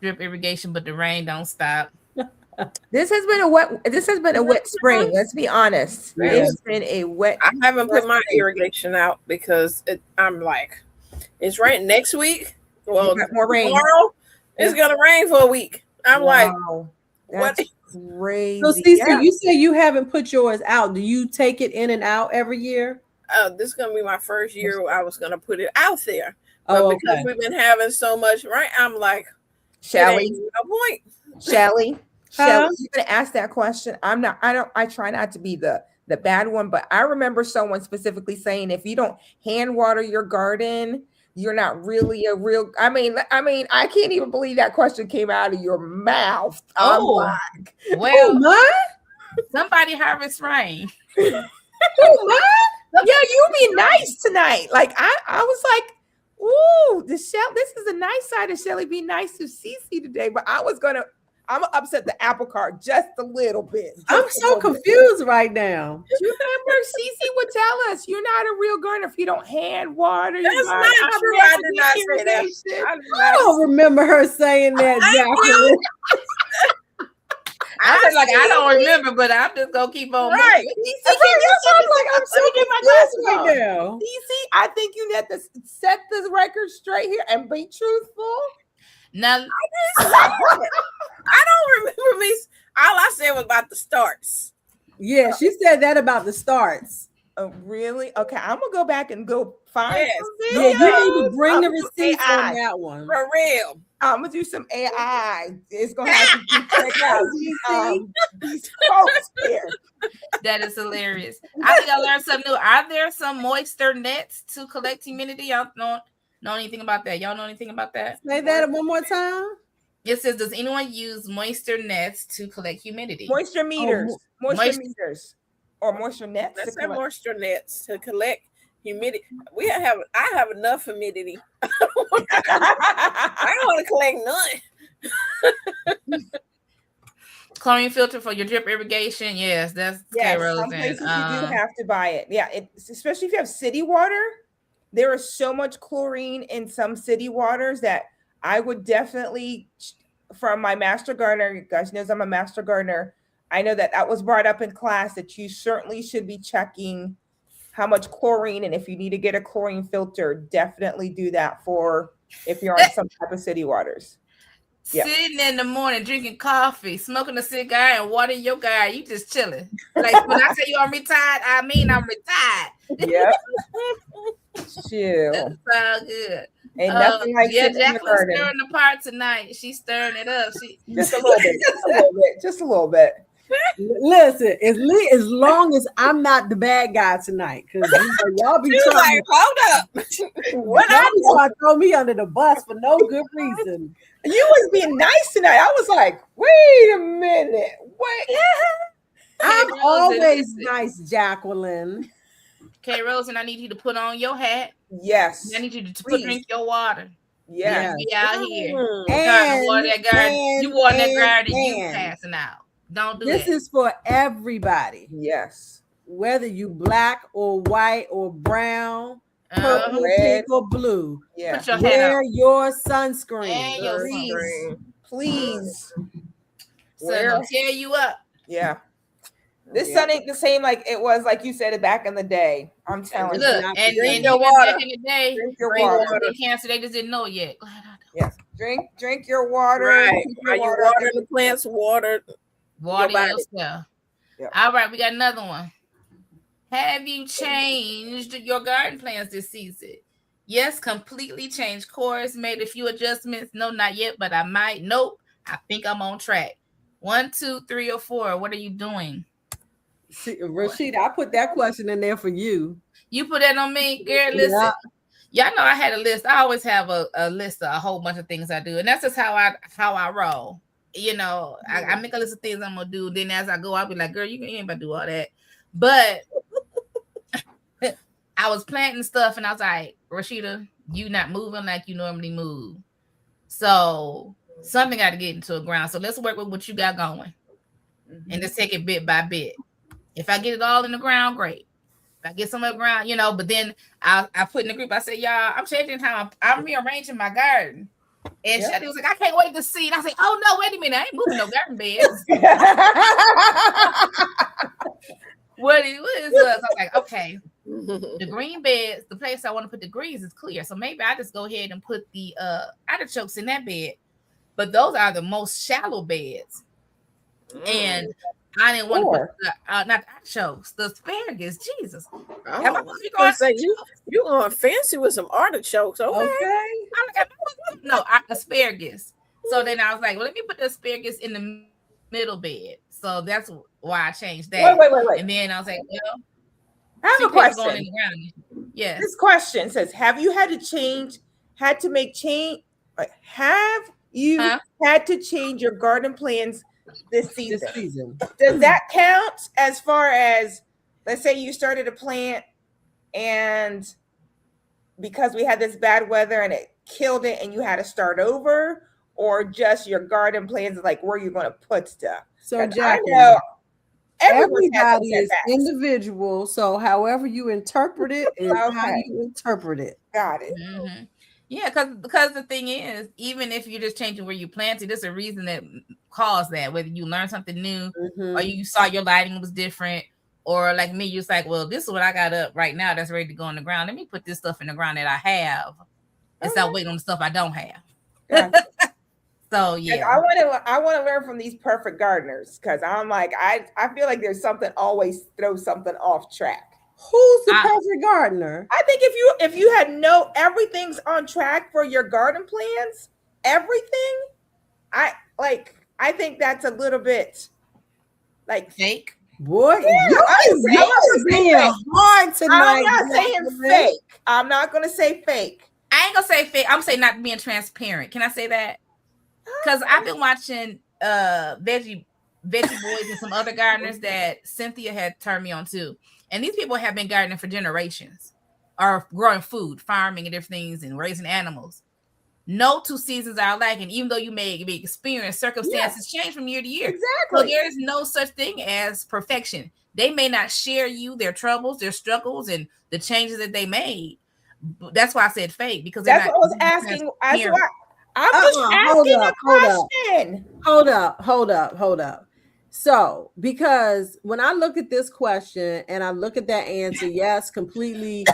Drip irrigation, but the rain don't stop. This has been a wet spring. Let's be honest. Yeah. It's been a wet. I haven't put my irrigation out because I'm like, it's raining next week. Well, You got more rain. tomorrow it's gonna rain for a week. I'm like, Wow, what? that's crazy. So, Cece, Yeah. you say you haven't put yours out. Do you take it in and out every year? This is gonna be my first year I was gonna put it out there. But Oh, because okay. we've been having so much rain, I'm like, Shall it we? ain't no point. Shelly, Huh? you're gonna ask that question. I try not to be the bad one, but I remember someone specifically saying if you don't hand water your garden, you're not really a real. I mean, I can't even believe that question came out of your mouth. I'm Oh. like, Well, Oh, my. somebody harvest rain. oh my, yeah, you be nice tonight. Like I was like, ooh, this is a nice side of Shelly. Be nice to Cece today, but I'm gonna upset the apple cart just a little bit. I'm just a so little bit. confused right now. You remember Cece would tell us you're not a real gardener if you don't hand water. your That's garden. not I'm true. never I did not getting say that. irrigation. I did I not don't remember her saying that, Jacqueline. I was like, I don't remember, but I'm just gonna keep on Right. moving. That's why I'm like, I'm so Let me get my confused glasses right now. Cece, I think you need to set this record straight here and be truthful. Now, I don't remember me. All I said was about the starts. Yeah, she said that about the starts. Oh, really? Okay, I'm gonna go back and go find Yes. some Yeah, you videos. need to bring the I'm gonna do receipts AI. on that one. For real. I'm gonna do some AI. It's gonna have to be checked out. You These folks here. that is hilarious. I think I learned something new. Are there some moisture nets to collect humidity? Y'all know anything about that? Y'all know anything about that? Say that one more time. It says, does anyone use moisture nets to collect humidity? Moisture meters, moisture moist- meters, or moisture nets. Let's to have collect. moisture nets to collect humidity. I have enough humidity. I don't want to collect none. Chlorine filter for your drip irrigation. Yes, that's Yes, K-Rose some places you do and have to buy it. Yeah, especially if you have city water. There is so much chlorine in some city waters that I would definitely, from my master gardener, you guys knows I'm a master gardener. I know that was brought up in class that you certainly should be checking how much chlorine, and if you need to get a chlorine filter, definitely do that for if you're on some type of city waters. Yeah. sitting in the morning drinking coffee, smoking a cigar, and watering your garden. You just chilling. Like when I say you I'm retired, I mean I'm retired. Yep. Chill. That sounds good. Ain't nothing like yeah, sitting in the Jacqueline's garden. stirring the pot tonight. She's stirring it up. Just a little bit. Just a little bit. Just a little bit. Listen, as long as I'm not the bad guy tonight, because y'all be She was trying like, hold up. What y'all happened? be trying to throw me under the bus for no good reason. You was being nice tonight. I was like, wait a minute. Wait. I'm Rose, always listen. nice, Jacqueline. K Rose, and I need you to put on your hat. Yes. I need you to Please. drink your water. Yes. You be out here. Mm. Trying to water that garden. And- You water that and- garden, you and. passing out. Don't do This that. is for everybody, Yes. whether you black or white or brown, Uh-huh. purple, Red. pink or blue. Yeah. Put your hat Wear up. your sunscreen. And your please. Sunscreen. please. So Where? it'll tear you up. Yeah. This Yeah. sun ain't the same like it was, like you said, back in the day. I'm telling It's you. Look, not and drink even your back water. in the day, Drink your Drink water. water. cancer, they just didn't know it yet. Glad I Yes. Drink your water. Right. Keep your Are you water. watering the plants? Water. Water body. yourself. Yeah. All right, we got another one. Have you changed your garden plans this season? Yes, completely changed course, made a few adjustments. No, not yet, but I might. Nope, I think I'm on track. 1, 2, 3, or 4. What are you doing? See, Rashida, I put that question in there for you. You put that on me, girl. Listen, y'all know I had a list. I always have a list of a whole bunch of things I do, and that's just how I roll. You know, I make a list of things I'm gonna do. Then as I go, I'll be like, girl, you ain't about to do all that. But I was planting stuff, and I was like, Rashida, you not moving like you normally move. So something got to get into the ground. So let's work with what you got going, and just take it bit by bit. If I get it all in the ground, great. If I get some of the ground, you know. But then I put in the group. I said, y'all, I'm changing how I'm rearranging my garden. And Shelly was like, I can't wait to see. And I said, oh no, wait a minute, I ain't moving no garden beds. What is this? I was like, okay, the green beds, the place I want to put the greens is clear. So maybe I just go ahead and put the artichokes in that bed. But those are the most shallow beds. And I didn't want to put the, not the artichokes, the asparagus. Jesus. Am I Oh, you gonna say you going fancy with some artichokes? Okay. No, asparagus. So then I was like, well, let me put the asparagus in the middle bed. So that's why I changed that. Wait. And then I was like, well, I have a going in question. the ground. Yes. This question says, have you had to make change? Have you had to change your garden plans this season? Does that count as far as, let's say you started a plant and because we had this bad weather and it killed it and you had to start over, or just your garden plans, like where you're going to put stuff? So, 'Cause Jackie, I know everyone has some everybody is setbacks. individual. So, however you interpret it is how Okay. you interpret it. Got it. Mm-hmm. Yeah, because the thing is, even if you're just changing where you planted, there's a reason that caused that. Whether you learned something new, or you saw your lighting was different, or like me, you're just like, well, this is what I got up right now that's ready to go in the ground. Let me put this stuff in the ground that I have, instead of waiting on the stuff I don't have. Gotcha. So yeah, I want to learn from these perfect gardeners, because I'm like, I feel like there's something always throws something off track. Who's the perfect gardener? I think if you had everything's on track for your garden plans, everything, I think that's a little bit like fake. Boy, yeah, you're being hard tonight. I'm not saying fake. I'm not gonna say fake. I ain't gonna say fake. I'm saying not being transparent. Can I say that? Because I've been watching Veggie Boys and some other gardeners that Cynthia had turned me on to. And these people have been gardening for generations, or growing food, farming and different things, and raising animals. No 2 seasons are alike, and even though you may experience circumstances change from year to year, Exactly. so there is no such thing as perfection. They may not share you their troubles, their struggles, and the changes that they made. That's why I said fake, because that's what I was asking. I'm just asking a question. Hold up. So, because when I look at this question and I look at that answer, yes, completely.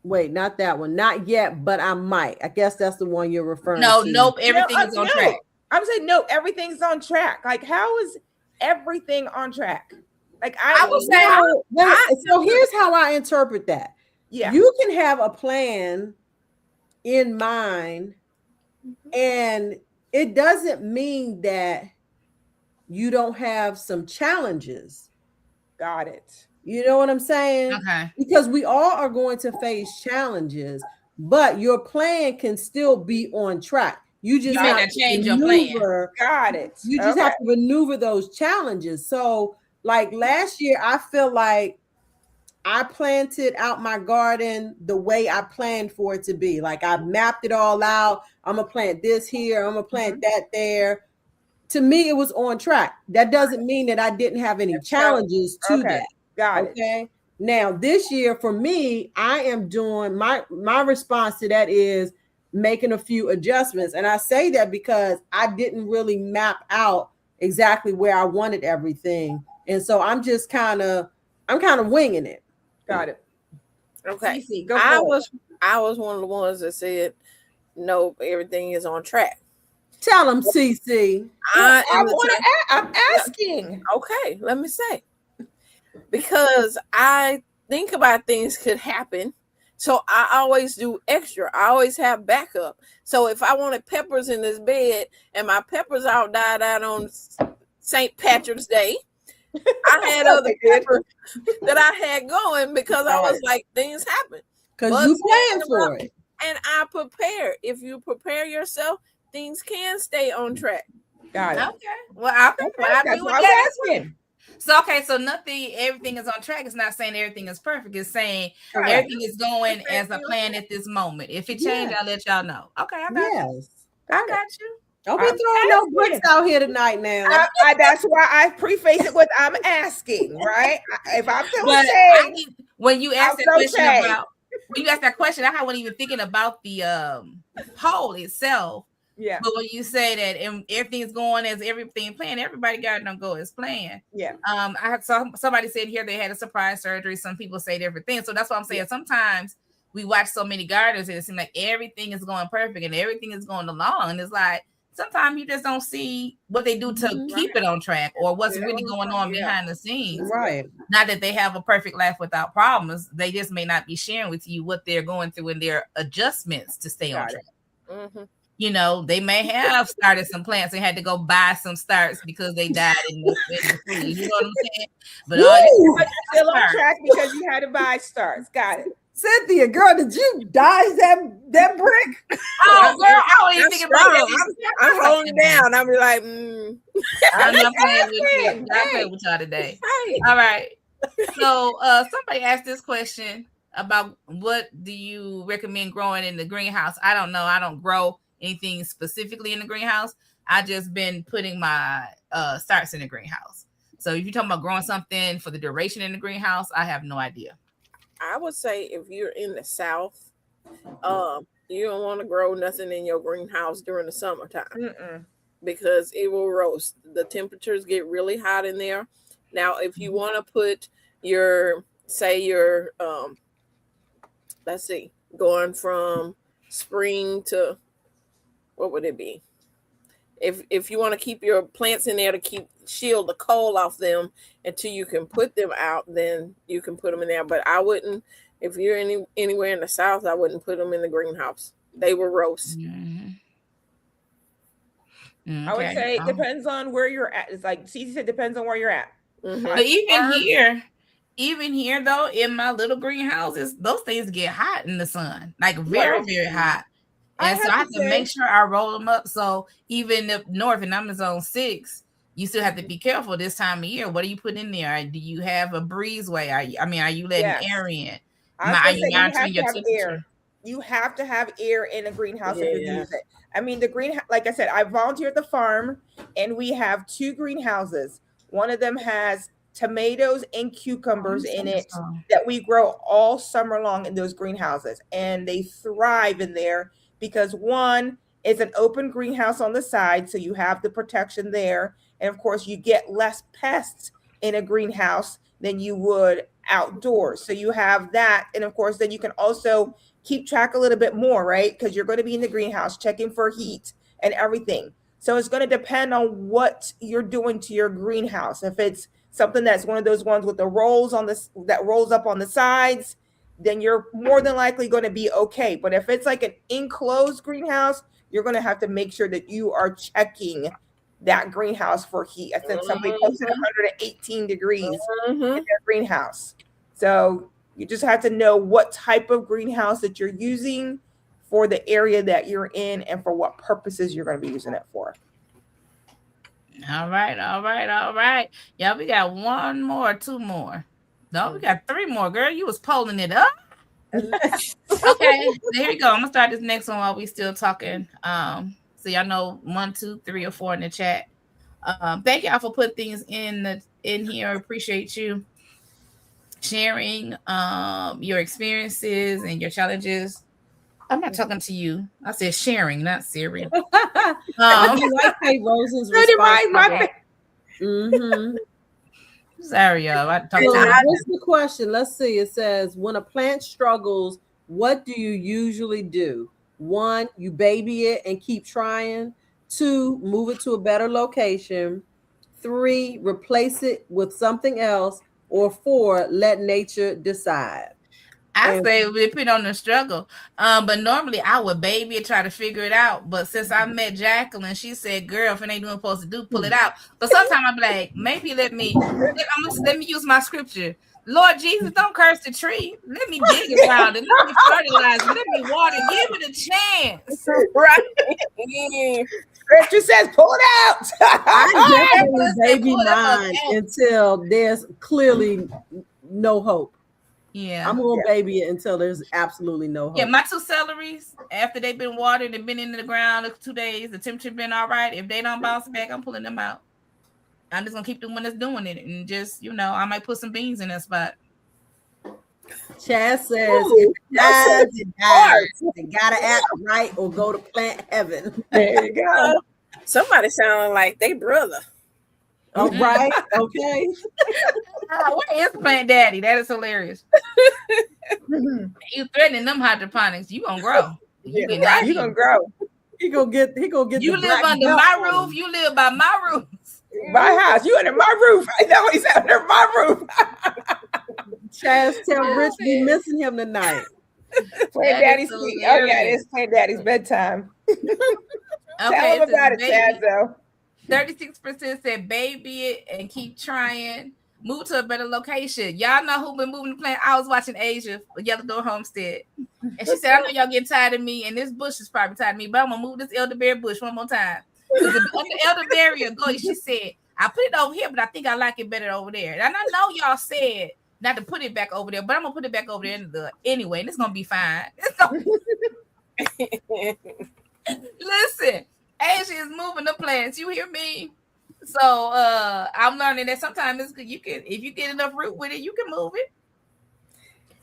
Wait, not that one, not yet, but I might. I guess that's the one you're referring to. Nope, everything is on track. I'm saying no, everything's on track. Like, how is everything on track? Like, I will say, so here's how I interpret that. Yeah, you can have a plan in mind, and it doesn't mean that you don't have some challenges. Got it. You know what I'm saying? Okay. Because we all are going to face challenges, but your plan can still be on track. You just may have not to change your maneuver. Got it. You just have to maneuver those challenges. So, like last year, I feel like I planted out my garden the way I planned for it to be. Like I mapped it all out. I'm gonna plant this here. I'm gonna plant that there. To me, it was on track. That doesn't mean that I didn't have any challenges to that. Got it. Okay. Now this year for me, I am doing my response to that is making a few adjustments. And I say that because I didn't really map out exactly where I wanted everything. And so I'm kind of winging it. Got it. Okay. Cece, go I for it. was one of the ones that said no, everything is on track. Tell them, CC. I'm asking. Okay, let me say. Because I think about things could happen. So I always do extra. I always have backup. So if I wanted peppers in this bed and my peppers all died out on St. Patrick's Day, I had other peppers that I had going because I was like, things happen. Because you planned for it. And I prepare. If you prepare yourself, things can stay on track. Got it. Okay. Well, I That's what I was asking. So everything is on track. It's not saying everything is perfect. It's saying everything is going as a plan at this moment. If it changes, I'll let y'all know. Okay, I got you. I got you. Don't be throwing no bricks out here tonight now. That's why I preface it with I'm asking, right? If I'm feeling shade, when you ask that question I wasn't even thinking about the poll itself. Yeah. But when you say that everything's going as everything planned, everybody got to go as planned. Yeah. I saw somebody said here they had a surprise surgery. Some people say different things. So that's what I'm saying. Sometimes we watch so many gardeners and it seems like everything is going perfect and everything is going along. And it's like sometimes you just don't see what they do to keep it on track or what's really going on behind the scenes. Right. Not that they have a perfect life without problems. They just may not be sharing with you what they're going through and their adjustments to stay on track. Mm-hmm. You know, they may have started some plants and had to go buy some starts because they died in the freeze. You know what I'm saying? But you're still on track because you had to buy starts. Got it. Cynthia, girl, did you dodge that brick? Oh, girl, I don't even think about it. I'm holding down. I'll be like, I'm not playing with you. I play with y'all today. Hey. All right. So somebody asked this question about what do you recommend growing in the greenhouse? I don't know. I don't grow anything specifically in the greenhouse. I just been putting my starts in the greenhouse. So if you're talking about growing something for the duration in the greenhouse, I have no idea. I would say if you're in the South, you don't want to grow nothing in your greenhouse during the summertime because it will roast. The temperatures get really hot in there. Now, if you want to put your going from spring to, what would it be? If you want to keep your plants in there to shield the cold off them until you can put them out, then you can put them in there. But I wouldn't, if you're anywhere in the South, I wouldn't put them in the greenhouse. They will roast. Mm-hmm. I would say it depends on where you're at. It's like Cece said, depends on where you're at. Mm-hmm. But even here though, in my little greenhouses, those things get hot in the sun, like very, very hot. And so I have to make sure I roll them up. So even up north, and I'm in zone 6, you still have to be careful this time of year. What are you putting in there? Do you have a breezeway? Are you letting air in? Are you monitoring your temperature? You have to have air in a greenhouse if you use it. I mean, the greenhouse, like I said, I volunteer at the farm, and we have 2 greenhouses. One of them has tomatoes and cucumbers in it that we grow all summer long in those greenhouses, and they thrive in there. Because one is an open greenhouse on the side, so you have the protection there. And of course, you get less pests in a greenhouse than you would outdoors. So you have that. And of course, then you can also keep track a little bit more, right? Because you're going to be in the greenhouse checking for heat and everything. So it's going to depend on what you're doing to your greenhouse. If it's something that's one of those ones with the rolls that rolls up on the sides, then you're more than likely going to be okay. But if it's like an enclosed greenhouse, you're going to have to make sure that you are checking that greenhouse for heat. I think somebody posted 118 degrees in their greenhouse. So you just have to know what type of greenhouse that you're using for the area that you're in and for what purposes you're going to be using it for. All right. Yeah, we got 1 more, 2 more. No, we got 3 more, girl. You was polling it up. Okay, there you go. I'm gonna start this next one while we still talking. So y'all know 1, 2, 3, or 4 in the chat. Thank y'all for putting things in here. Appreciate you sharing your experiences and your challenges I'm not talking to you. I said sharing, not Siri. I do like Kate Rosen's Pretty response. right, to my that. Mhm. Sorry, y'all. I talked So to what's the question? Let's see. It says, when a plant struggles, what do you usually do? 1, you baby it and keep trying. 2, move it to a better location. 3, replace it with something else. Or 4, let nature decide. I say it depend on the struggle. But normally I would baby it, try to figure it out. But since I met Jacqueline, she said, "Girl, if it ain't doing supposed to do, pull it out." But sometimes I'm like, maybe let me use my scripture. Lord Jesus, don't curse the tree. Let me dig around it. Let me fertilize it. Let me water. Give it a chance. Right. Scripture says, pull it out. I definitely baby Pull it up. mine until there's clearly no hope. Yeah. I'm gonna baby it until there's absolutely no hope. Yeah, my 2 celeries, after they've been watered and been in the ground 2 days, the temperature been all right. If they don't bounce back, I'm pulling them out. I'm just gonna keep the one that's doing it, and just I might put some beans in that spot. Chaz says, Ooh, if it dies, you gotta act right or go to plant heaven. There you go. Somebody sounding like they brother. All right, okay. Where is Plant Daddy? That is hilarious. You threatening them hydroponics, you gonna grow. You Yeah, right. You gonna grow. He gonna get. You the live black under belt my on roof. him. You live by my rules. My house. You under my roof. I know he's under my roof. Chaz, tell Rich we missing him tonight. Plant That Daddy's is feet. Oh yeah, hilarious. it's Plant Daddy's bedtime. Tell Okay, him about it, Chaz. Though. 36% said baby it and keep trying. Move to a better location. Y'all know who been moving the plant. I was watching Asia, Yellow Door Homestead. And she said, I know y'all getting tired of me, and this bush is probably tired of me, but I'm gonna move this elderberry bush one more time. Because the elderberry will go, she said, I put it over here, but I think I like it better over there. And I know y'all said not to put it back over there, but I'm gonna put it back over there anyway, and it's gonna be fine. Listen, Asia is moving the plants. You hear me? So I'm learning that sometimes it's good. You can, if you get enough root with it, you can move it.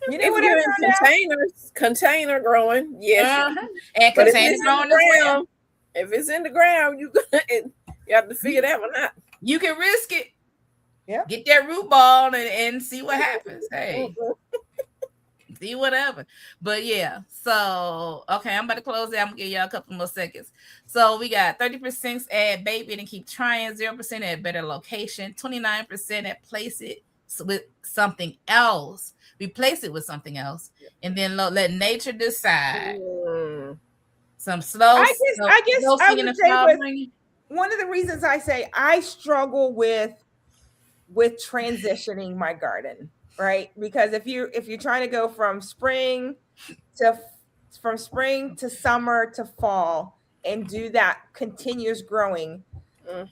You know If what you're I found out? container growing, yes. And But if container it's in growing the as well. ground, if it's in the ground, you have to figure that one out. You can risk it. Yeah. Get that root ball and see what happens. Hey. See whatever. But yeah, so okay, I'm about to close it. I'm gonna give y'all a couple more seconds. So we got 30% at baby and keep trying, 0% at better location, 29% at place it with something else, replace it with something else, and then let nature decide. Some slow. I guess slow I singing would and say slow with bringing. one of the reasons I say I struggle with transitioning my garden, right? Because if you're trying to go from spring to summer to fall and do that continuous growing,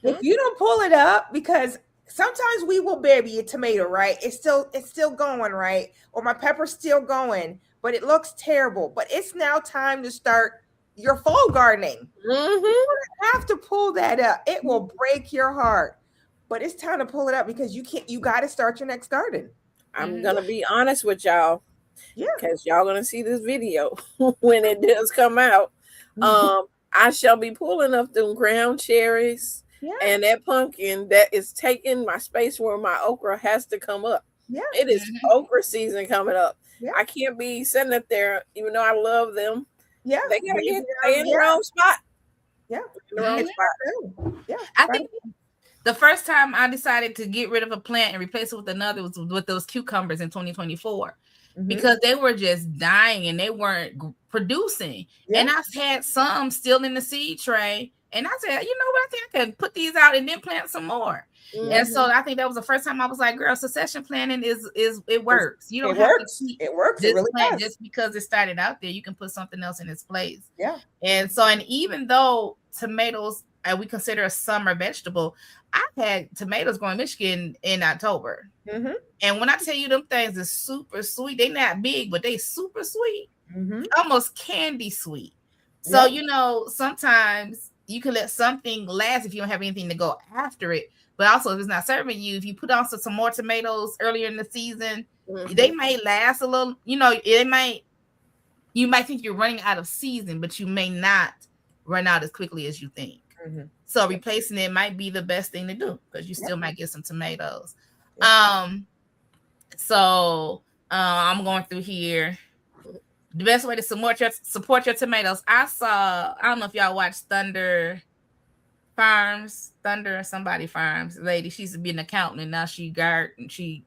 if you don't pull it up, because sometimes we will baby a tomato, right? It's still going, right? Or my pepper's still going, but it looks terrible. But it's now time to start your fall gardening. You have to pull that up. It will break your heart, but it's time to pull it up because you got to start your next garden. I'm gonna be honest with y'all, Yeah, because y'all gonna see this video when it does come out. I shall be pulling up them ground cherries and that pumpkin that is taking my space where my okra has to come up. Yeah, it is okra season coming up. Yeah. I can't be sitting up there, even though I love them. Yeah, they gotta get stay in the wrong spot. Yeah, in the wrong spot. Yeah, I think the first time I decided to get rid of a plant and replace it with another was with those cucumbers in 2024 because they were just dying and they weren't producing. And I had some still in the seed tray. And I said, you know what? I think I can put these out and then plant some more. And so I think that was the first time I was like, girl, succession planning is it works. You don't have to keep it works. This It really plant does. just because it started out there. You can put something else in its place. Yeah. And so, and even though tomatoes we consider a summer vegetable, I've had tomatoes growing in Michigan in October. And when I tell you them things are super sweet, they're not big, but they super sweet, almost candy sweet. So, you know, sometimes you can let something last if you don't have anything to go after it. But also, if it's not serving you, if you put on some more tomatoes earlier in the season, they may last a little. You know, it might you might think you're running out of season, but you may not run out as quickly as you think. Mhm. So replacing it might be the best thing to do because you still might get some tomatoes. I'm going through here. The best way to support your tomatoes. I don't know if y'all watch Thunder somebody farms. Lady, she used to be an accountant and now she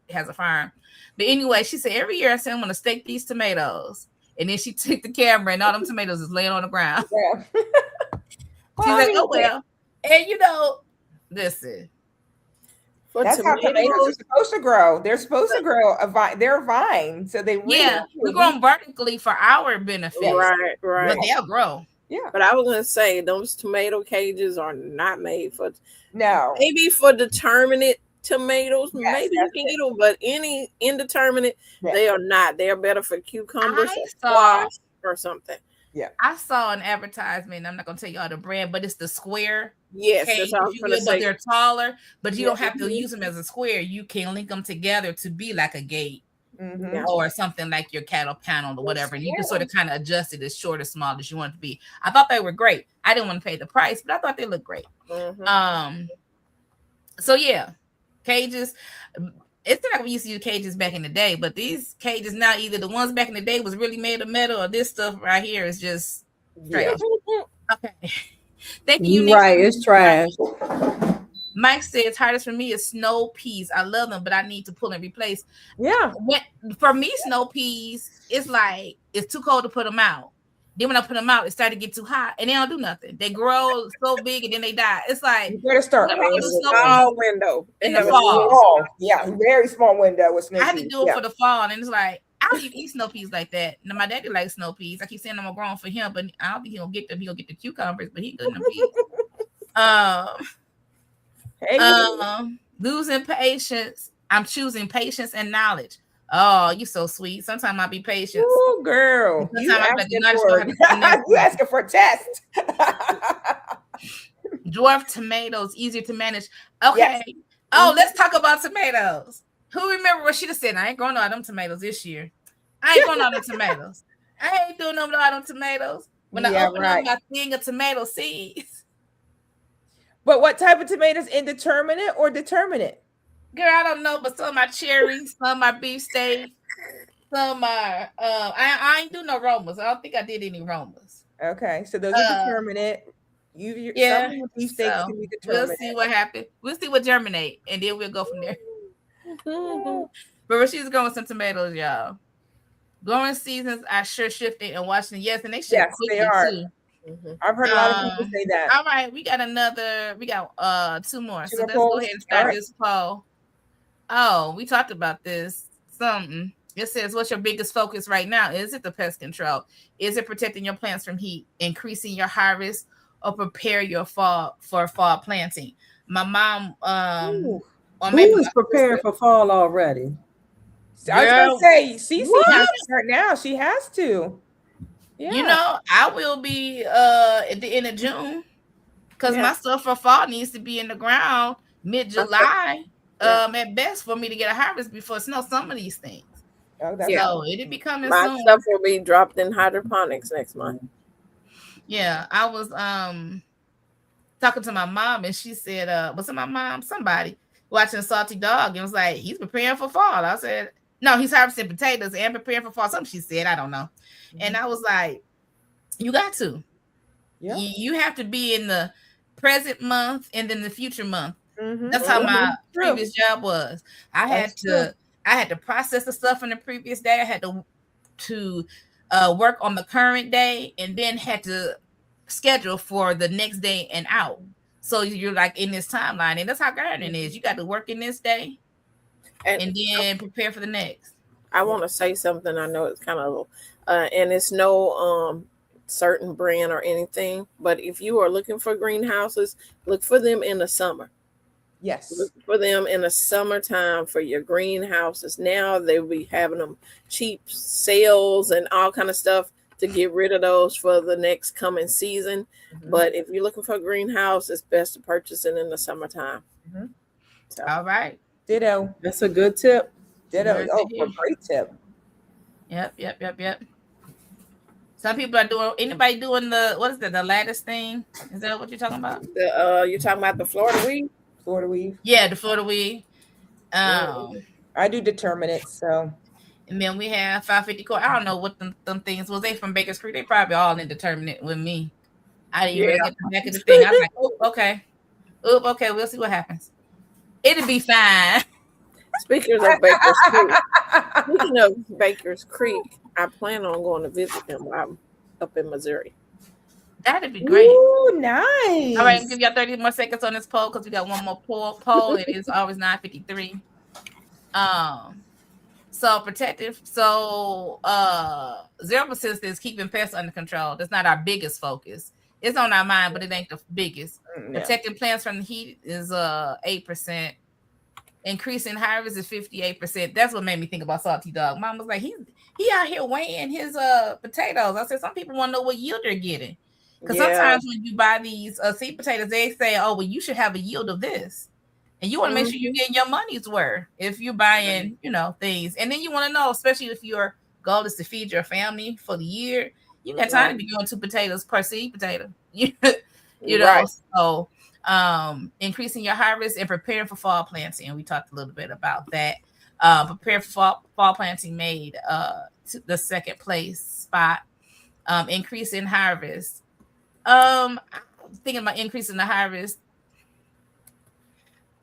has a farm. But anyway, she said every year I said I'm gonna stake these tomatoes. And then she took the camera and all them tomatoes is laying on the ground. Yeah. She's like, oh well. And listen. That's how tomatoes are supposed to grow. They're supposed to grow a vine. They're a vine, so they really we grow them vertically for our benefit. Right. But they'll grow. Yeah. But I was gonna say those tomato cages are not made for maybe for determinate tomatoes. Yes, maybe you can get them, but any indeterminate, they are not. They are better for cucumbers or squash or something. Yeah. I saw an advertisement. I'm not gonna tell y'all the brand, but it's the square. Yes, that's what I was gonna say. But they're taller, but you don't have to use them as a square. You can link them together to be like a gate. Or something like your cattle panel or whatever. And you can sort of kind of adjust it as short or small as you want it to be. I thought they were great. I didn't want to pay the price, but I thought they looked great. So yeah, cages. It's not like we used to use cages back in the day, but these cages now, either the ones back in the day was really made of metal, or this stuff right here is just trash. Okay. Thank you. Right, it's trash. Mike says hardest for me is snow peas. I love them, but I need to pull and replace. Yeah. For me, snow peas, it's like it's too cold to put them out. Then when I put them out, it started to get too hot, and they don't do nothing. They grow so big and then they die. It's like you better start in the fall window. In the fall. Yeah, very small window with snow peas. I had to do it for the fall, and it's like I don't even eat snow peas like that. Now my daddy likes snow peas. I keep saying I'm growing for him, but I don't think he'll get them. He'll get the cucumbers, but he good in the peas. Losing patience. I'm choosing patience and knowledge. Oh, you so sweet. Sometimes I'll be patient. Oh, girl. You asking for a test. Dwarf tomatoes, easier to manage. Okay. Yes. Oh, let's talk about tomatoes. Who remember what she just said? I ain't growing all them tomatoes this year. I ain't growing all them tomatoes. I ain't doing no all them tomatoes. When I open up my thing of tomato seeds. But what type of tomatoes? Indeterminate or determinate? Girl, I don't know, but some are cherries, some are beefsteak, some are I ain't do no Romas. I don't think I did any Romas. Okay, so those are determinate. Some beefsteaks can be determinate. We'll see what happens. We'll see what germinate, and then we'll go from there. But Rashida's growing some tomatoes, y'all. Growing seasons are sure shifting in Washington. Yes, and they shift quickly too. I've heard a lot of people say that. All right, we got two more. So let's go ahead and start this poll. Oh, we talked about this. Something. It says, what's your biggest focus right now? Is it the pest control? Is it protecting your plants from heat, increasing your harvest, or prepare your fall for fall planting? My mom, who is preparing for fall already? I was gonna say, Cece has to start now. She has to. Yeah. I will be at the end of June because my stuff for fall needs to be in the ground mid-July. At best for me to get a harvest before snow. Some of these things. So it'll be coming soon. My stuff will be dropped in hydroponics next month. Yeah, I was talking to my mom and she said, was it my mom? Somebody watching Salty Dog and was like, he's preparing for fall. I said, no, he's harvesting potatoes and preparing for fall. Something she said, I don't know. And I was like, you got to. Yeah. You have to be in the present month and then the future month. That's how my previous job was. I had to process the stuff from the previous day. I had to work on the current day and then had to schedule for the next day and out. So you're like in this timeline, and that's how gardening is. You got to work in this day and then prepare for the next. I want to say something. I know it's kind of and it's no certain brand or anything, but if you are looking for greenhouses, look for them in the summer. Yes. Look for them in the summertime for your greenhouses. Now they'll be having them cheap sales and all kind of stuff to get rid of those for the next coming season. But if you're looking for a greenhouse, it's best to purchase it in the summertime. So. All right. Ditto. That's a good tip. Ditto. Oh, a great tip. Yep. Some people are doing. Anybody doing what is that? The lattice thing? Is that what you're talking about? You're talking about the Florida weed? Florida weave. Yeah, the Florida weed. I do determinate, so And then we have 550 core. I don't know what them things was. They from Baker's Creek. They probably all indeterminate with me. I didn't even get the back of the thing. I was like, oh, okay. Oh, okay. We'll see what happens. It'll be fine. Speaking of Baker's Creek, speaking of Baker's Creek, I plan on going to visit them while I'm up in Missouri. That'd be great. Ooh, nice. All right, give y'all 30 more seconds on this poll because we got one more poll. It is always 9:53. So protective. So 0% is keeping pests under control. That's not our biggest focus. It's on our mind, but it ain't the biggest. Yeah. Protecting plants from the heat is 8%. Increasing harvest is 58%. That's what made me think about Salty Dog. Mom was like, he out here weighing his potatoes. I said, some people want to know what yield they're getting. Because sometimes when you buy these seed potatoes, they say, oh, well, you should have a yield of this. And you want to make sure you're getting your money's worth if you're buying, things. And then you want to know, especially if your goal is to feed your family for the year, you got time to be going 2 potatoes per seed potato. Right. So increasing your harvest and preparing for fall planting. We talked a little bit about that. Prepare for fall planting made the second place spot. Increase in harvest. I'm thinking about increasing the harvest.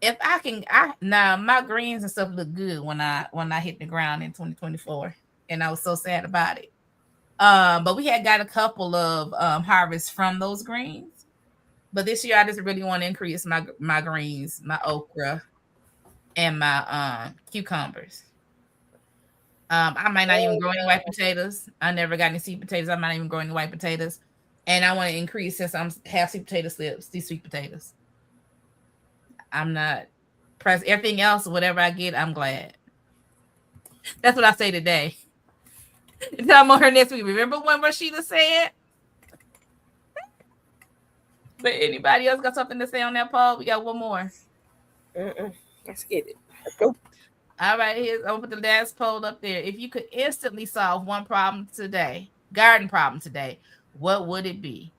If I can, now my greens and stuff look good when I hit the ground in 2024, and I was so sad about it. But we had got a couple of harvests from those greens. But this year I just really want to increase my greens, my okra, and my cucumbers. I might not even grow any white potatoes. I never got any sweet potatoes. I might even grow any white potatoes. And I want to increase, since I'm half sweet potato slips, these sweet potatoes. I'm not pressed. Everything else, whatever I get, I'm glad. That's what I say today. Until I'm on her next week. Remember when Rashida said? But anybody else got something to say on that poll? We got one more. Let's get it. Let's go. All right, I'm gonna put the last poll up there. If you could instantly solve one problem today, garden problem today, what would it be?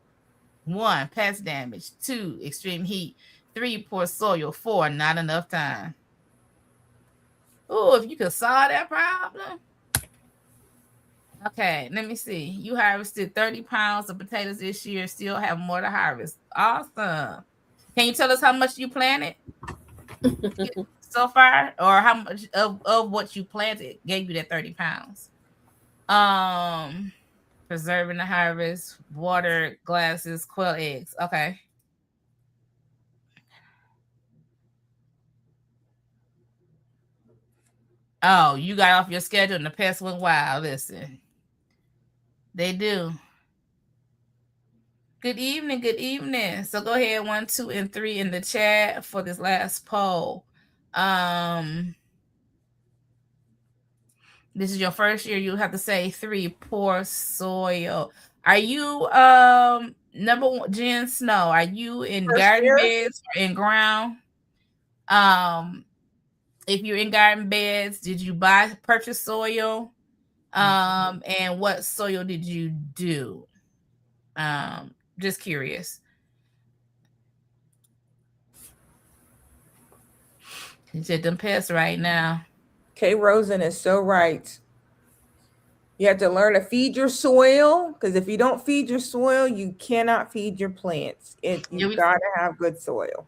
1, pest damage. 2, extreme heat. 3, poor soil. 4, not enough time. Oh, if you could solve that problem. Okay, let me see. You harvested 30 pounds of potatoes this year, still have more to harvest. Awesome. Can you tell us how much you planted so far? Or how much of what you planted gave you that 30 pounds? Preserving the harvest, water, glasses, quail eggs. Okay. Oh, you got off your schedule and the pests went wild. Listen. They do. Good evening. Good evening. So go ahead, 1, 2, and 3 in the chat for this last poll. This is your first year. You have to say 3, poor soil. Are you number 1, Jen Snow? Are you in First garden year? beds or in ground? If you're in garden beds, did you purchase soil? And what soil did you do? Just curious. You said them pests right now. Kay Rosen is so right. You have to learn to feed your soil, because if you don't feed your soil, you cannot feed your plants. You gotta have good soil.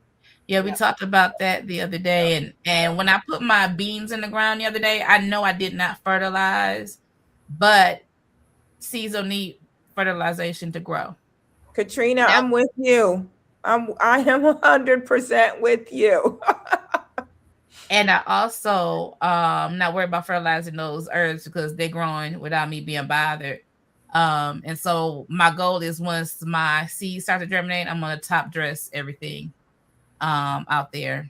Yeah, we talked about that the other day, and when I put my beans in the ground the other day, I know I did not fertilize, but seeds don't need fertilization to grow. Katrina, I'm with you. I am 100% with you. And I also not worried about fertilizing those herbs because they're growing without me being bothered. And so my goal is, once my seeds start to germinate, I'm gonna top dress everything out there.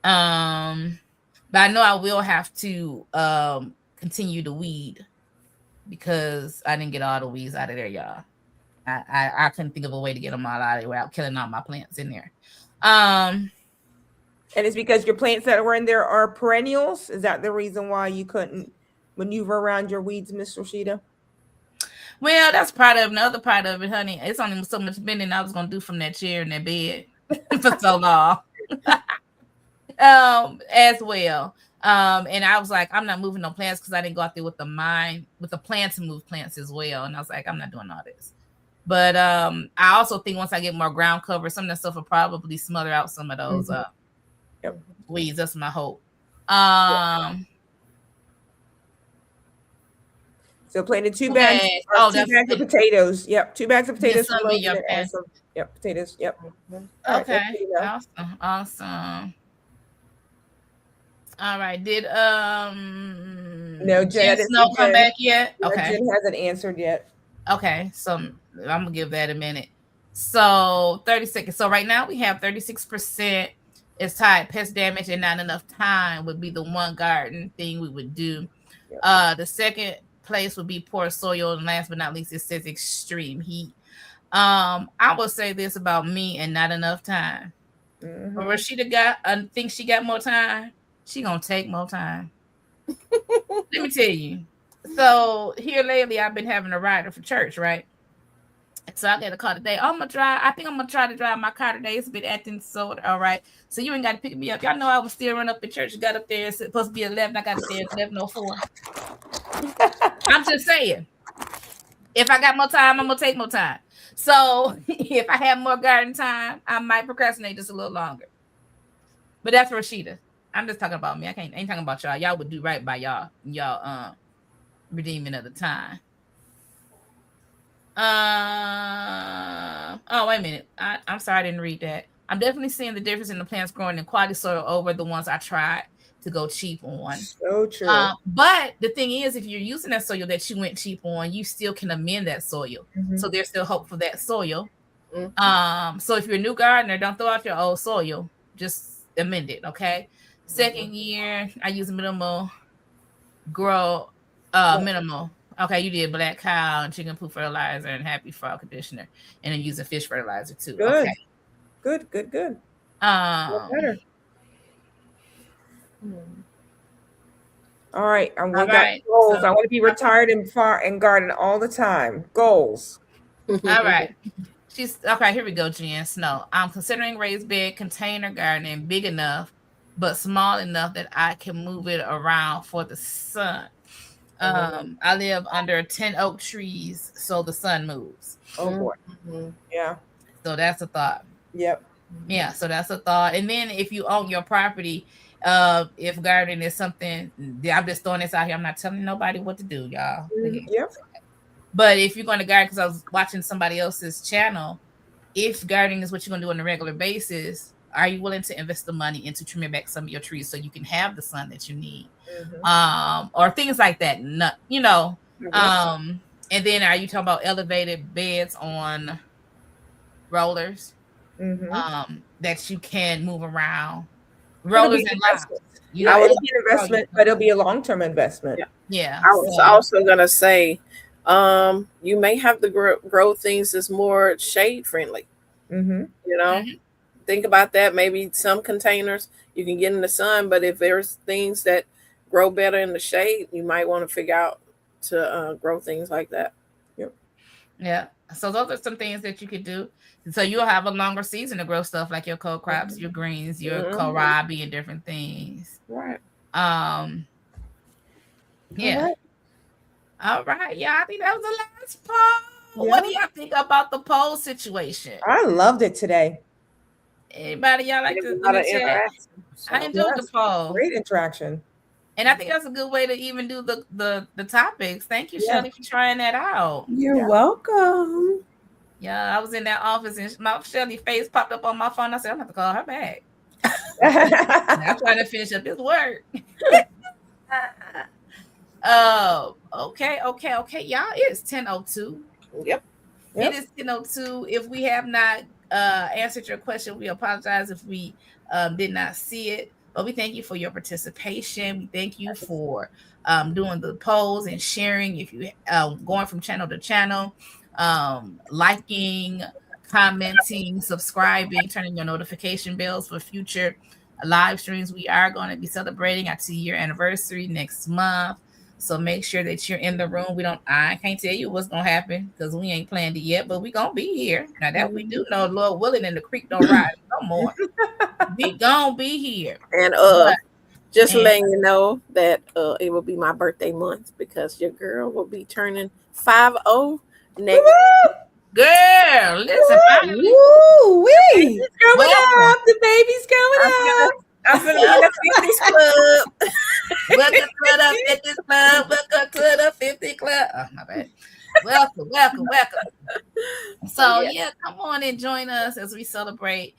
But I know I will have to continue to weed, because I didn't get all the weeds out of there, y'all. I couldn't think of a way to get them all out of there without killing all my plants in there. And it's because your plants that were in there are perennials. Is that the reason why you couldn't maneuver around your weeds, Miss Rashida? Well, that's part of it. The other part of it, honey, it's only so much bending I was gonna do from that chair and that bed for so long. As well. And I was like, I'm not moving no plants because I didn't go out there with the plan to move plants as well. And I was like, I'm not doing all this. But I also think once I get more ground cover, some of that stuff will probably smother out some of those weeds. That's my hope. So planted 2 bags. Okay. Oh, 2 bags of potatoes. Yep, 2 bags of potatoes. Yep, potatoes. Yep. Okay. Awesome. All right. Did no Jen Snow come back yet? Okay. Jen hasn't answered yet. Okay, so I'm gonna give that a minute. So 30 seconds. So right now we have 36% is tied pest damage and not enough time would be the one garden thing we would do. Yep. The second place would be poor soil, and last but not least, it says extreme heat. I will say this about me and not enough time. Mm-hmm. But Rashida thinks she got more time. She gonna take more time. Let me tell you. So here lately, I've been having a rider for church, right? So I got a car today. I think I'm gonna try to drive my car today. It's been acting so all right. So you ain't got to pick me up. Y'all know I was still running up at church. Got up there. It's supposed to be 11. I got up there at 11:04. I'm just saying. If I got more time, I'm gonna take more time. So if I have more garden time, I might procrastinate just a little longer. But that's Rashida. I'm just talking about me. I ain't talking about y'all. Y'all would do right by y'all redeeming of the time. Oh, wait a minute. I'm sorry I didn't read that. I'm definitely seeing the difference in the plants growing in quality soil over the ones I tried to go cheap on. So true. But the thing is, if you're using that soil that you went cheap on, you still can amend that soil. Mm-hmm. So there's still hope for that soil. Mm-hmm. So if you're a new gardener, don't throw out your old soil. Just amend it, okay? Mm-hmm. Second year, I use minimal grow, minimal. Okay, you did black cow and chicken poop fertilizer and happy frog conditioner, and then using fish fertilizer too. Good. Okay. Good. Better. All right. I'm going to goals. So, I want to be retired and garden all the time. Goals. All right. Okay. Here we go, Jen Snow. I'm considering raised bed container gardening big enough, but small enough that I can move it around for the sun. I live under 10 oak trees, so the sun moves. Oh boy. Mm-hmm. Yeah. So that's a thought. Yep. Yeah. So that's a thought. And then if you own your property, if gardening is something, I'm just throwing this out here. I'm not telling nobody what to do, y'all. Mm-hmm. Yep. But if you're going to garden, because I was watching somebody else's channel, if gardening is what you're going to do on a regular basis, are you willing to invest the money into trimming back some of your trees so you can have the sun that you need? Mm-hmm. Or things like that, Mm-hmm. And then are you talking about elevated beds on rollers? Mm-hmm. That you can move around? Rollers and I would be an investment, but it'll be a long-term investment. Yeah. I was also gonna say, you may have to grow things that's more shade friendly. Mm-hmm. Mm-hmm. Think about that. Maybe some containers you can get in the sun, but if there's things that grow better in the shade, you might want to figure out to grow things like that. Yep. Yeah. So those are some things that you could do. So you'll have a longer season to grow stuff like your cold crops, your greens, your kohlrabi, and different things. Right. Yeah. All right. Yeah, I think that was the last poll. Yeah. What do y'all think about the poll situation? I loved it today. Anybody y'all like to chat? I enjoyed the poll. Great interaction. And I think that's a good way to even do the topics. Thank you, Shelly, for trying that out. You're welcome. Yeah, I was in that office and my Shelly face popped up on my phone. I said, I'm going to call her back. I'm trying to finish up this work. Oh, okay. Y'all, it's 10:02. Yep. It is 10:02. If we have not answered your question, we apologize if we did not see it. But we thank you for your participation. We thank you for doing the polls and sharing. If you going from channel to channel, liking, commenting, subscribing, turning your notification bells for future live streams. We are going to be celebrating our 2-year anniversary next month. So make sure that you're in the room. I can't tell you what's gonna happen because we ain't planned it yet, but we gonna be here. Now that we do know, Lord willing, and the creek don't rise no more. We gonna be here. And just letting you know that it will be my birthday month because your girl will be turning 50 next. Girl, listen. Woo wee! Welcome. Up, the baby's coming up. I'm gonna be in the 50s club. Welcome to the 50 Club. Welcome to the 50 Club. Oh, my bad. Welcome. So, yeah, come on and join us as we celebrate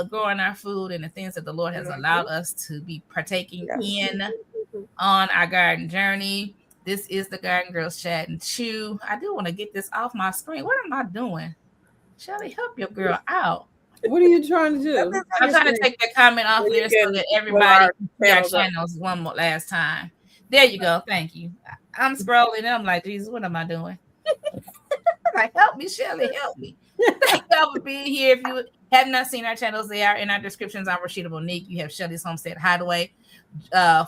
growing our food and the things that the Lord has allowed us to be partaking in on our garden journey. This is the Garden Girls Chat and Chew. I do want to get this off my screen. What am I doing? Shelly, help your girl out. What are you trying to do? I'm trying to take that comment off there so that everybody can see our channels one more last time. There you go. Thank you. I'm scrolling and I'm like, Jesus, what am I doing? Like, help me, Shelly, help me. Thank y'all for being here. If you have not seen our channels, they are in our descriptions. I'm Rashida Monique. You have Shelly's Homestead Hideaway,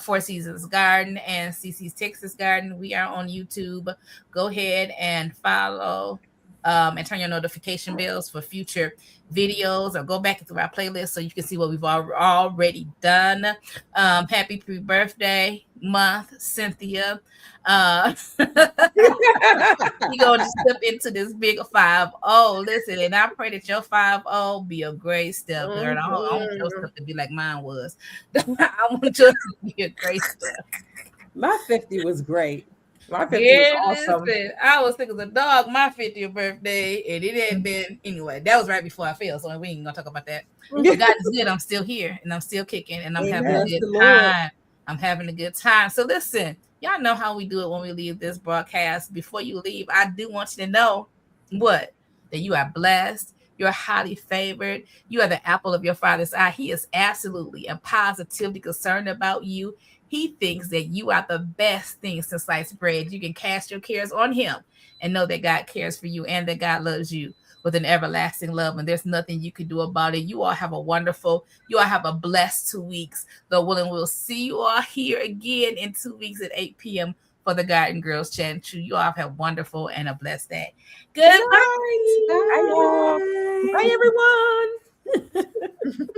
Four Seasons Garden, and CC's Texas Garden. We are on YouTube. Go ahead and follow and turn your notification bells for future videos, or go back through our playlist so you can see what we've already done. Happy pre-birthday month, Cynthia. You gonna just step into this big 5-0. Listen, and I pray that your 5-0 be a great step, girl. I don't want your stuff to be like mine was. I want yours to be a great step. My 50 was great. My 50 was awesome. Listen, I was thinking of a dog my 50th birthday, and it had been anyway. That was right before I fell, so we ain't gonna talk about that. But God is good. I'm still here, and I'm still kicking, and I'm having a good time. I'm having a good time. So listen, y'all know how we do it when we leave this broadcast. Before you leave, I do want you to know that you are blessed. You're highly favored. You are the apple of your Father's eye. He is absolutely and positively concerned about you. He thinks that you are the best thing since sliced bread. You can cast your cares on him and know that God cares for you and that God loves you with an everlasting love. And there's nothing you can do about it. You all have a blessed 2 weeks. Though willing, we'll see you all here again in 2 weeks at 8 p.m. for the Garden Girls Chat and Chew. You all have a wonderful and a blessed day. Good night. Bye, everyone.